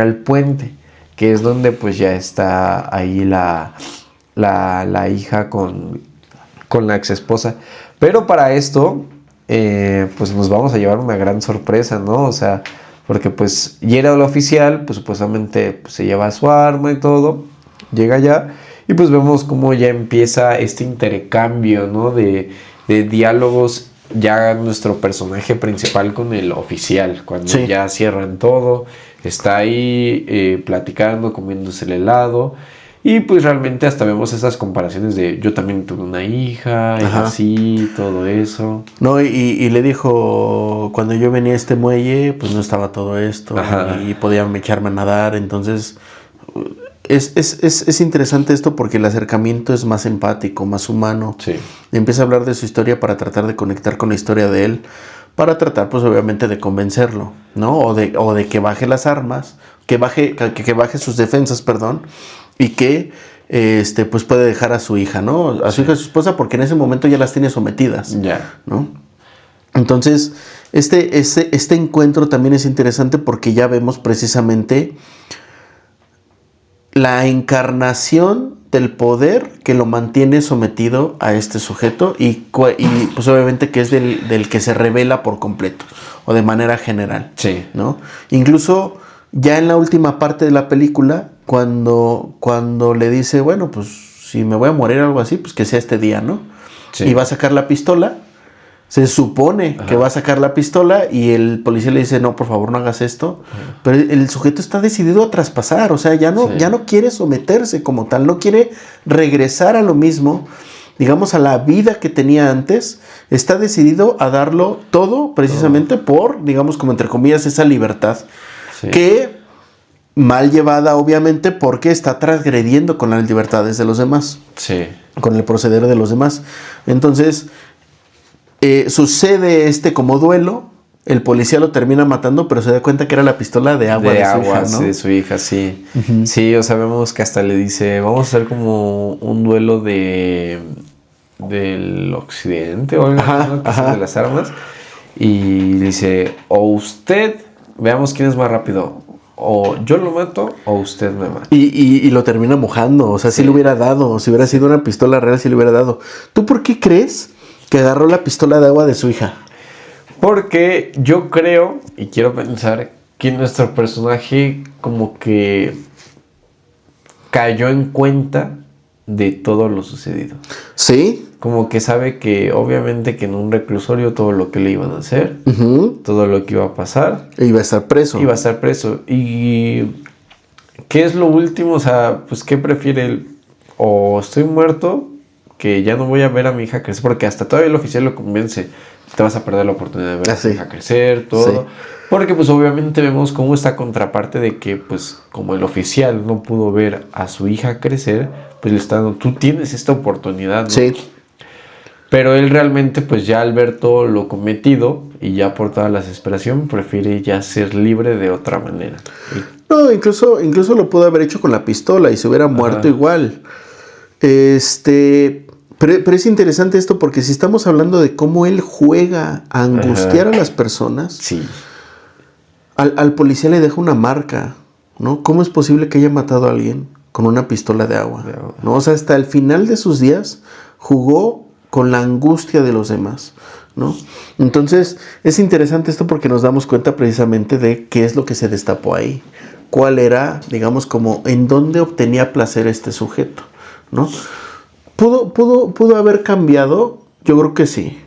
al puente, que es donde pues ya está ahí la hija con la ex esposa. Pero para esto, pues nos vamos a llevar una gran sorpresa, ¿no? O sea, porque pues llega la oficial, pues supuestamente pues, se lleva su arma y todo, llega allá y pues vemos cómo ya empieza este intercambio, ¿no? De diálogos ya nuestro personaje principal con el oficial, cuando Sí. ya cierran todo, está ahí platicando, comiéndose el helado, y pues realmente hasta vemos esas comparaciones de yo también tuve una hija, y Ajá. así, todo eso. No, y le dijo, cuando yo venía a este muelle, pues no estaba todo esto, Ajá. y podía echarme a nadar, entonces es interesante esto porque el acercamiento es más empático, más humano. Sí. Empieza a hablar de su historia para tratar de conectar con la historia de él, para tratar pues obviamente de convencerlo, ¿no? O de que baje las armas, que baje sus defensas, perdón, y que pues puede dejar a su hija, ¿no? A su hija y a su esposa, porque en ese momento ya las tiene sometidas, Ya. ¿no? Entonces, este encuentro también es interesante porque ya vemos precisamente la encarnación del poder que lo mantiene sometido a este sujeto y pues obviamente que es del que se revela por completo o de manera general, Sí. ¿no? Incluso ya en la última parte de la película, cuando le dice, bueno, pues si me voy a morir o algo así, pues que sea este día, ¿no? Sí. Y va a sacar la pistola. Se supone que va a sacar la pistola y el policía le dice, no, por favor, no hagas esto. Pero el sujeto está decidido a traspasar, o sea, ya no quiere someterse como tal, no quiere regresar a lo mismo, digamos, a la vida que tenía antes. Está decidido a darlo todo precisamente por, digamos, como entre comillas, esa libertad. Sí. Que mal llevada, obviamente, porque está transgrediendo con las libertades de los demás. Sí. Con el proceder de los demás. Entonces... sucede como duelo, el policía lo termina matando, pero se da cuenta que era la pistola de agua de su hija, ¿no? De su hija, sí. Sí, o sea, vemos que hasta le dice, vamos a hacer como un duelo del occidente o algo así, ¿no? Que es de las armas. Y dice, o usted, veamos quién es más rápido, o yo lo mato o usted me mata. Y lo termina mojando, o sea, si le hubiera dado, si hubiera sido una pistola real, si le hubiera dado. ¿Tú por qué crees que agarró la pistola de agua de su hija? Porque yo creo y quiero pensar que nuestro personaje como que cayó en cuenta de todo lo sucedido. ¿Sí? Como que sabe que obviamente que en un reclusorio todo lo que le iban a hacer, todo lo que iba a pasar. Iba a estar preso. Iba a estar preso. ¿Y qué es lo último? O sea, pues ¿qué prefiere él? O estoy muerto, que ya no voy a ver a mi hija crecer, porque hasta todavía el oficial lo convence, te vas a perder la oportunidad de ver a tu hija crecer, todo. Sí. Porque pues obviamente vemos cómo esta contraparte de que pues como el oficial no pudo ver a su hija crecer, pues le está dando, tú tienes esta oportunidad, ¿no? Sí. Pero él realmente pues ya al ver todo lo cometido y ya por toda la desesperación prefiere ya ser libre de otra manera. No, incluso lo pudo haber hecho con la pistola y se hubiera muerto igual. Pero es interesante esto porque si estamos hablando de cómo él juega a angustiar a las personas, sí. Al policía le deja una marca, ¿no? ¿Cómo es posible que haya matado a alguien? con una pistola de agua, ¿no? O sea, hasta el final de sus días jugó con la angustia de los demás, ¿no? Entonces, es interesante esto porque nos damos cuenta precisamente de qué es lo que se destapó ahí. Cuál era, digamos, como en dónde obtenía placer este sujeto, ¿no? ¿Pudo haber cambiado? Yo creo que sí.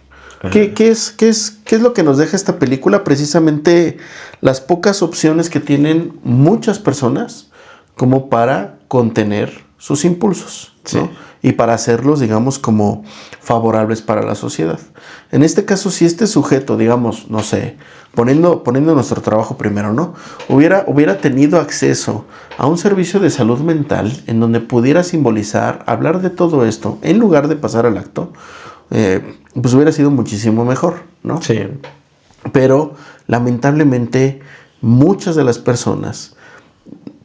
¿Qué es lo que nos deja esta película? Precisamente las pocas opciones que tienen muchas personas como para contener sus impulsos, ¿no? Sí. Y para hacerlos, digamos, como favorables para la sociedad. En este caso, si este sujeto, digamos, no sé, poniendo nuestro trabajo primero, ¿no? Hubiera tenido acceso a un servicio de salud mental en donde pudiera simbolizar, hablar de todo esto, en lugar de pasar al acto, pues hubiera sido muchísimo mejor, ¿no? Sí. Pero, lamentablemente, muchas de las personas,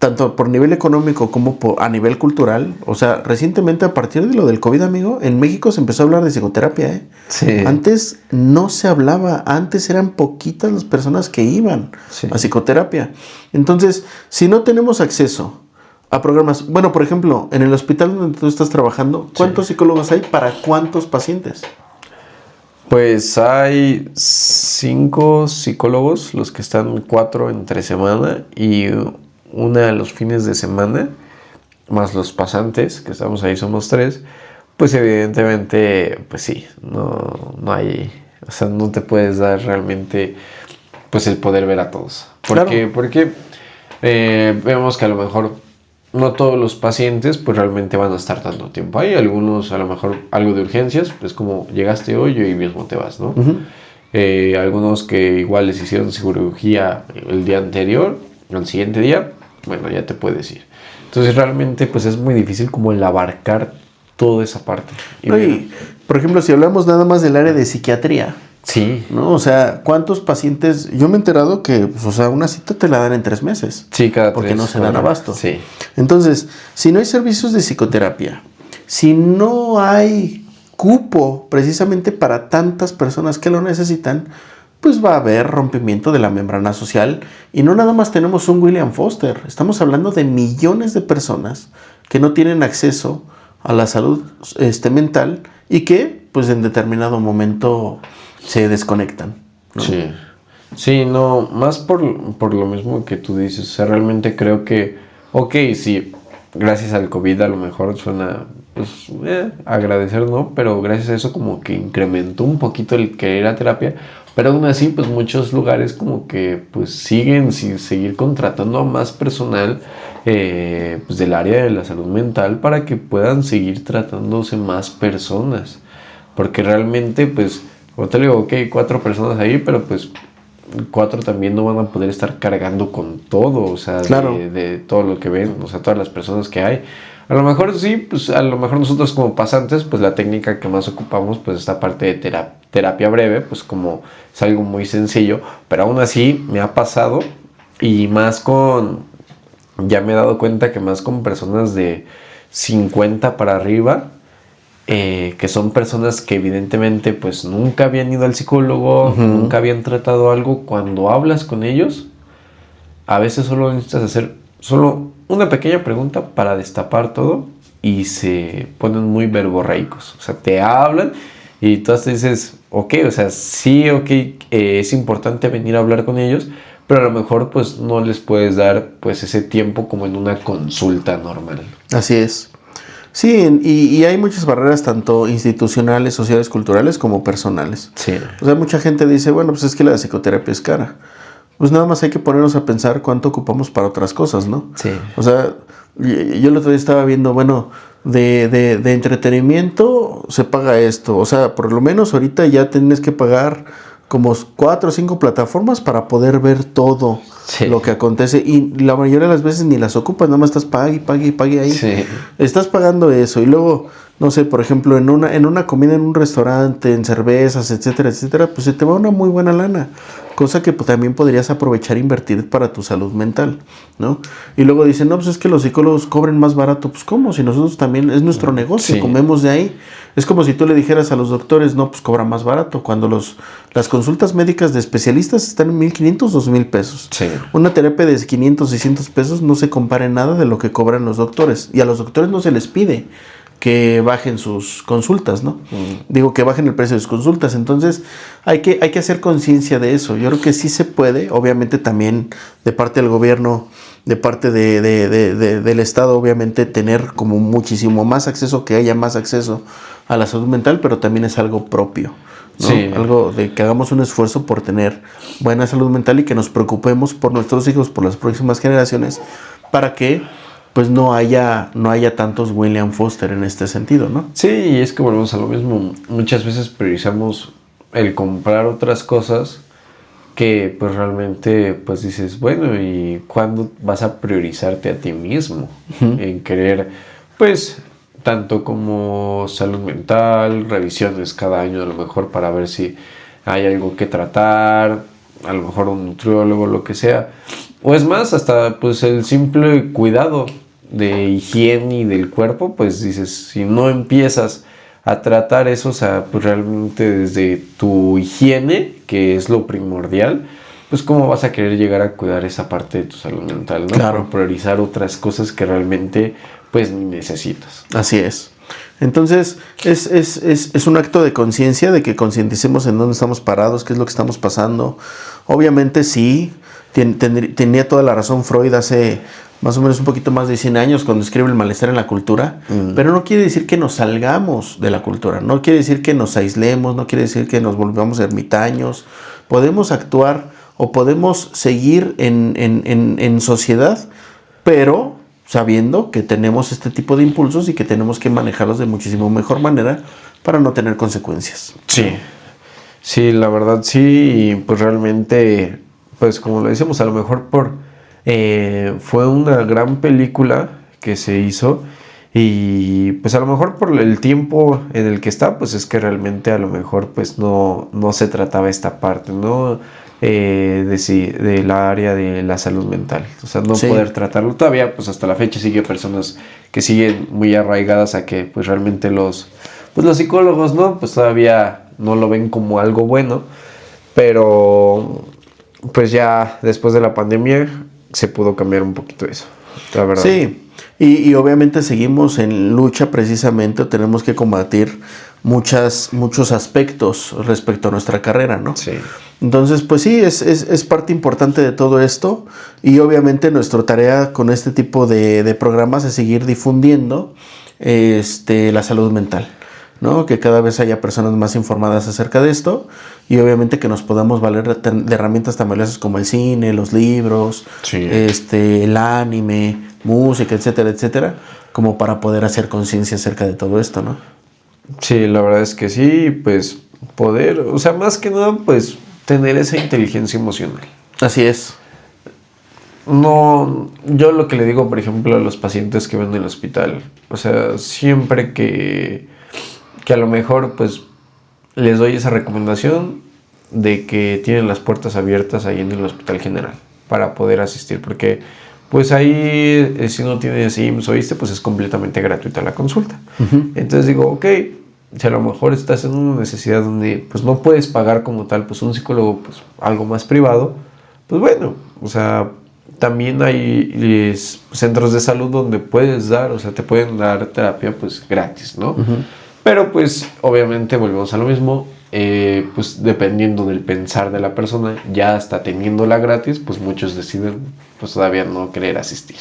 tanto por nivel económico como a nivel cultural, o sea, recientemente a partir de lo del COVID, amigo, en México se empezó a hablar de psicoterapia, ¿eh? Sí. Antes no se hablaba, antes eran poquitas las personas que iban a psicoterapia. Entonces, si no tenemos acceso a programas, bueno, por ejemplo, en el hospital donde tú estás trabajando, ¿cuántos psicólogos hay para cuántos pacientes? Pues hay 5 psicólogos, los que están 4 entre semana y una a los fines de semana, más los pasantes, que estamos ahí, somos 3, pues evidentemente, pues sí, no hay, o sea, no te puedes dar realmente, pues el poder ver a todos. Porque vemos que a lo mejor no todos los pacientes pues realmente van a estar tanto tiempo ahí. Algunos a lo mejor algo de urgencias, pues como llegaste hoy y mismo te vas, ¿no? Algunos que igual les hicieron cirugía el día anterior, el siguiente día, bueno, ya te puedes ir. Entonces realmente pues es muy difícil como el abarcar toda esa parte. Por ejemplo, si hablamos nada más del área de psiquiatría, sí, ¿no? O sea, ¿cuántos pacientes? Yo me he enterado que, pues, o sea, una cita te la dan en 3 meses. Sí, cada 3. Porque no se dan abasto. Sí. Entonces, si no hay servicios de psicoterapia, si no hay cupo precisamente para tantas personas que lo necesitan, pues va a haber rompimiento de la membrana social. Y no nada más tenemos un William Foster, estamos hablando de millones de personas que no tienen acceso a la salud mental y que, pues, en determinado momento se desconectan, ¿no? Sí, no, más por lo mismo que tú dices. O sea, realmente creo que, ok, sí, gracias al COVID a lo mejor suena, pues, agradecer, ¿no? Pero gracias a eso como que incrementó un poquito el querer a terapia. Pero aún así, pues muchos lugares como que pues siguen sin seguir contratando a más personal pues del área de la salud mental para que puedan seguir tratándose más personas. Porque realmente, pues, como te digo, ok, 4 personas ahí, pero pues 4 también no van a poder estar cargando con todo, o sea, claro, de todo lo que ven, o sea, todas las personas que hay. A lo mejor sí, pues a lo mejor nosotros como pasantes, pues la técnica que más ocupamos, pues esta parte de terapia breve, pues como es algo muy sencillo, pero aún así me ha pasado y más ya me he dado cuenta que más con personas de 50 para arriba, que son personas que evidentemente pues nunca habían ido al psicólogo, nunca habían tratado algo. Cuando hablas con ellos, a veces solo necesitas hacer solo una pequeña pregunta para destapar todo y se ponen muy verborreicos. O sea, te hablan y tú hasta dices, ok, o sea, sí, ok, es importante venir a hablar con ellos, pero a lo mejor pues no les puedes dar pues ese tiempo como en una consulta normal. Así es. Sí, y hay muchas barreras, tanto institucionales, sociales, culturales, como personales. Sí. O sea, mucha gente dice, bueno, pues es que la psicoterapia es cara. Pues nada más hay que ponernos a pensar cuánto ocupamos para otras cosas, ¿no? Sí. O sea, yo el otro día estaba viendo, bueno, de entretenimiento se paga esto. O sea, por lo menos ahorita ya tienes que pagar como 4 o 5 plataformas para poder ver todo lo que acontece. Y la mayoría de las veces ni las ocupas, nada más estás pague ahí. Sí. Estás pagando eso y luego, no sé, por ejemplo, en una comida en un restaurante, en cervezas, etcétera, etcétera, pues se te va una muy buena lana. cosa que pues, también podrías aprovechar e invertir para tu salud mental, ¿no? Y luego dicen, no, pues es que los psicólogos cobren más barato. Pues ¿cómo? Si nosotros también, es nuestro negocio, comemos de ahí. Es como si tú le dijeras a los doctores, no, pues cobra más barato, cuando las consultas médicas de especialistas están en 1,500, 2,000 pesos. Sí. Una terapia de 500, 600 pesos no se compara en nada de lo que cobran los doctores. Y a los doctores no se les pide que bajen sus consultas, ¿no? Digo, que bajen el precio de sus consultas. Entonces, hay que hacer conciencia de eso. Yo creo que sí se puede, obviamente también de parte del gobierno, de parte del Estado, obviamente tener como muchísimo más acceso, que haya más acceso a la salud mental, pero también es algo propio, ¿no? Sí. Algo de que hagamos un esfuerzo por tener buena salud mental y que nos preocupemos por nuestros hijos, por las próximas generaciones, para que pues no haya tantos William Foster en este sentido, ¿no? Sí, y es que volvemos a lo mismo. Muchas veces priorizamos el comprar otras cosas que pues realmente pues dices, bueno, ¿y cuándo vas a priorizarte a ti mismo? En querer, pues, tanto como salud mental, revisiones cada año a lo mejor para ver si hay algo que tratar, a lo mejor un nutriólogo, lo que sea. O es más, hasta pues el simple cuidado de higiene y del cuerpo, pues dices, si no empiezas a tratar eso, o sea, pues realmente desde tu higiene, que es lo primordial, pues cómo vas a querer llegar a cuidar esa parte de tu salud mental, ¿no? Claro. Por priorizar otras cosas que realmente pues ni necesitas. Así es. Entonces, es un acto de conciencia, de que concienticemos en dónde estamos parados, qué es lo que estamos pasando. Obviamente sí, tenía toda la razón Freud hace más o menos un poquito más de 100 años cuando escribe El malestar en la cultura, pero no quiere decir que nos salgamos de la cultura, no quiere decir que nos aislemos, no quiere decir que nos volvamos ermitaños. Podemos actuar o podemos seguir en sociedad, pero sabiendo que tenemos este tipo de impulsos y que tenemos que manejarlos de muchísimo mejor manera para no tener consecuencias. Sí, sí, la verdad sí, y pues realmente, pues como lo decimos, a lo mejor fue una gran película que se hizo y pues a lo mejor por el tiempo en el que está, pues es que realmente a lo mejor pues no se trataba esta parte, ¿no? De la área de la salud mental, o sea, no poder tratarlo todavía, pues hasta la fecha sigue personas que siguen muy arraigadas a que pues realmente los psicólogos, ¿no? Pues todavía no lo ven como algo bueno, pero pues ya después de la pandemia se pudo cambiar un poquito eso, la verdad. Sí, y obviamente seguimos en lucha precisamente, tenemos que combatir muchos aspectos respecto a nuestra carrera, ¿no? Sí. Entonces, pues sí, es parte importante de todo esto y obviamente nuestra tarea con este tipo de programas es seguir difundiendo la salud mental, ¿no? Que cada vez haya personas más informadas acerca de esto y obviamente que nos podamos valer de herramientas tan valiosas como el cine, los libros, el anime, música, etcétera, etcétera, como para poder hacer conciencia acerca de todo esto, ¿no? Sí, la verdad es que sí, pues poder, o sea, más que nada, pues tener esa inteligencia emocional. Así es. No, yo lo que le digo, por ejemplo, a los pacientes que ven en el hospital, o sea, siempre que a lo mejor, pues, les doy esa recomendación de que tienen las puertas abiertas ahí en el Hospital General para poder asistir, porque, pues, ahí, si no tienes IMSS o ISSSTE, pues es completamente gratuita la consulta. Entonces digo, ok, si a lo mejor estás en una necesidad donde pues no puedes pagar como tal pues un psicólogo, pues algo más privado, pues bueno, o sea, también hay centros de salud donde puedes dar, o sea, te pueden dar terapia pues gratis, ¿no? Pero pues obviamente volvemos a lo mismo, pues dependiendo del pensar de la persona, ya hasta teniéndola gratis, pues muchos deciden pues todavía no querer asistir.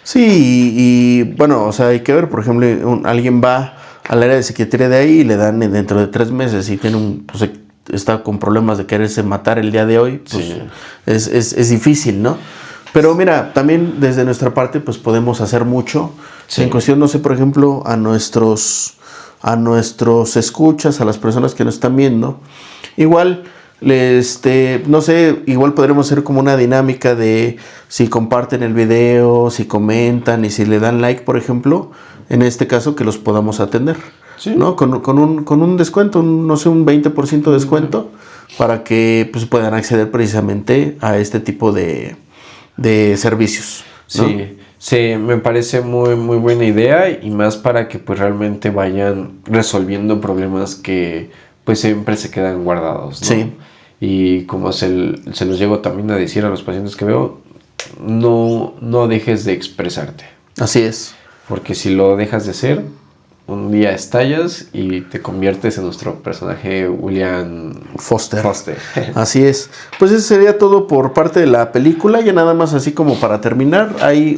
Sí, y bueno, o sea, hay que ver, por ejemplo, alguien va al área de psiquiatría de ahí y le dan dentro de 3 meses y tiene pues está con problemas de quererse matar el día de hoy, pues es difícil, ¿no? Pero mira, también desde nuestra parte pues podemos hacer mucho. En cuestión, no sé, por ejemplo, a nuestros escuchas, a las personas que nos están viendo, igual no sé, igual podremos hacer como una dinámica de si comparten el video, si comentan y si le dan like, por ejemplo, en este caso que los podamos atender, Sí. ¿no? Con un descuento, no sé, un 20% de descuento, para que pues, puedan acceder precisamente a este tipo de servicios, ¿no? Sí, sí, me parece muy, muy buena idea y más para que pues realmente vayan resolviendo problemas que pues siempre se quedan guardados, ¿no? Sí. Y como se los llego también a decir a los pacientes que veo, no dejes de expresarte, Así es. porque si lo dejas de hacer, un día estallas y te conviertes en nuestro personaje William Foster. Foster. Así es. Pues eso sería todo por parte de la película. Ya nada más así como para terminar, hay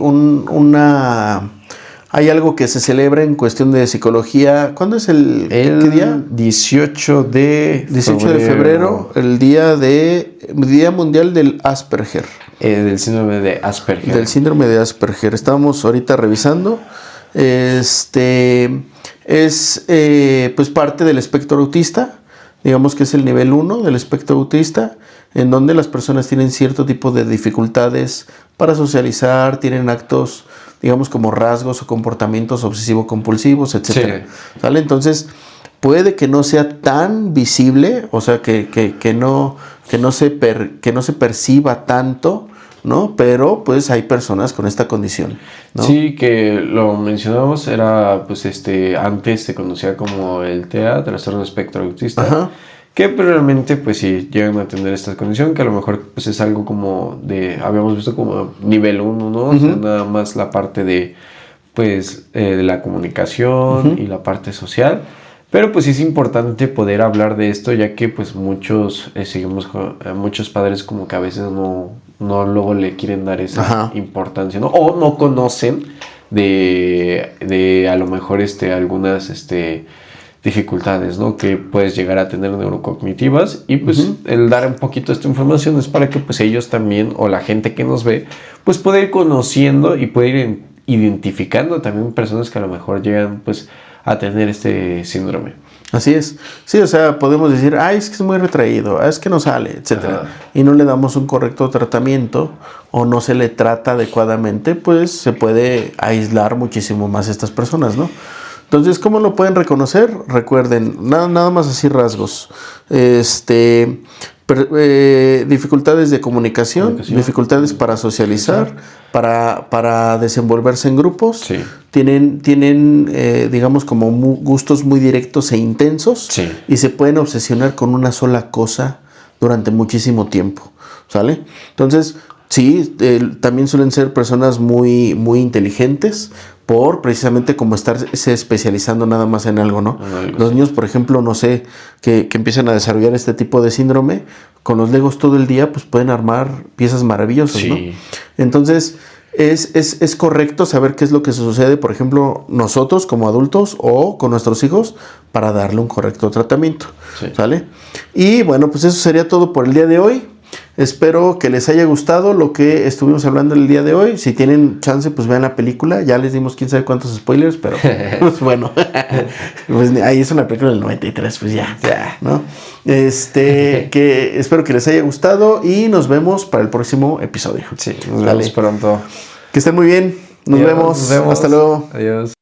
hay algo que se celebra en cuestión de psicología. ¿Cuándo es qué día? 18 de febrero, el Día Mundial del Asperger. Del síndrome de Asperger. Del síndrome de Asperger. Estábamos ahorita revisando. Es pues parte del espectro autista. Digamos que es el nivel 1 del espectro autista, en donde las personas tienen cierto tipo de dificultades para socializar, tienen actos, digamos, como rasgos o comportamientos obsesivo-compulsivos, etc. Sí. ¿Sale? Entonces, puede que no sea tan visible, o sea, que no se perciba tanto, ¿no? Pero pues hay personas con esta condición, ¿no? Sí, que lo mencionamos, era pues antes se conocía como el TEA, trastorno espectro autista. Ajá. Que pues, realmente pues sí llegan a tener esta condición, que a lo mejor pues es algo como habíamos visto como nivel 1, ¿no? O sea, nada más la parte de pues de la comunicación y la parte social. Pero pues sí es importante poder hablar de esto, ya que pues muchos muchos padres como que a veces no luego le quieren dar esa importancia, ¿no? O no conocen de a lo mejor algunas dificultades, ¿no? Que puedes llegar a tener neurocognitivas, y pues el dar un poquito esta información es para que pues ellos también, o la gente que nos ve, pues pueda ir conociendo y pueda ir identificando también personas que a lo mejor llegan pues a tener este síndrome. Así es. Sí, o sea, podemos decir, es que es muy retraído, es que no sale, etcétera. Y no le damos un correcto tratamiento o no se le trata adecuadamente, pues se puede aislar muchísimo más a estas personas, ¿no? Entonces, ¿cómo lo pueden reconocer? Recuerden, nada más así rasgos. Dificultades de comunicación, dificultades para socializar, para desenvolverse en grupos. Sí. Tienen digamos, como gustos muy directos e intensos. Sí. Y se pueden obsesionar con una sola cosa durante muchísimo tiempo, ¿sale? Entonces, sí, también suelen ser personas muy, muy inteligentes, por precisamente como estarse especializando nada más en algo, ¿no? Los niños, por ejemplo, no sé, que empiezan a desarrollar este tipo de síndrome, con los Legos todo el día, pues pueden armar piezas maravillosas, ¿no? Entonces, es correcto saber qué es lo que sucede, por ejemplo, nosotros como adultos o con nuestros hijos, para darle un correcto tratamiento, ¿sale? Y bueno, pues eso sería todo por el día de hoy. Espero que les haya gustado lo que estuvimos hablando el día de hoy. Si tienen chance, pues vean la película. Ya les dimos quién sabe cuántos spoilers, pero pues bueno, pues ahí es una película del 93, pues ya, ¿no? Que espero que les haya gustado y nos vemos para el próximo episodio. Sí, nos vemos pronto. Que estén muy bien. Nos vemos. Hasta luego. Adiós.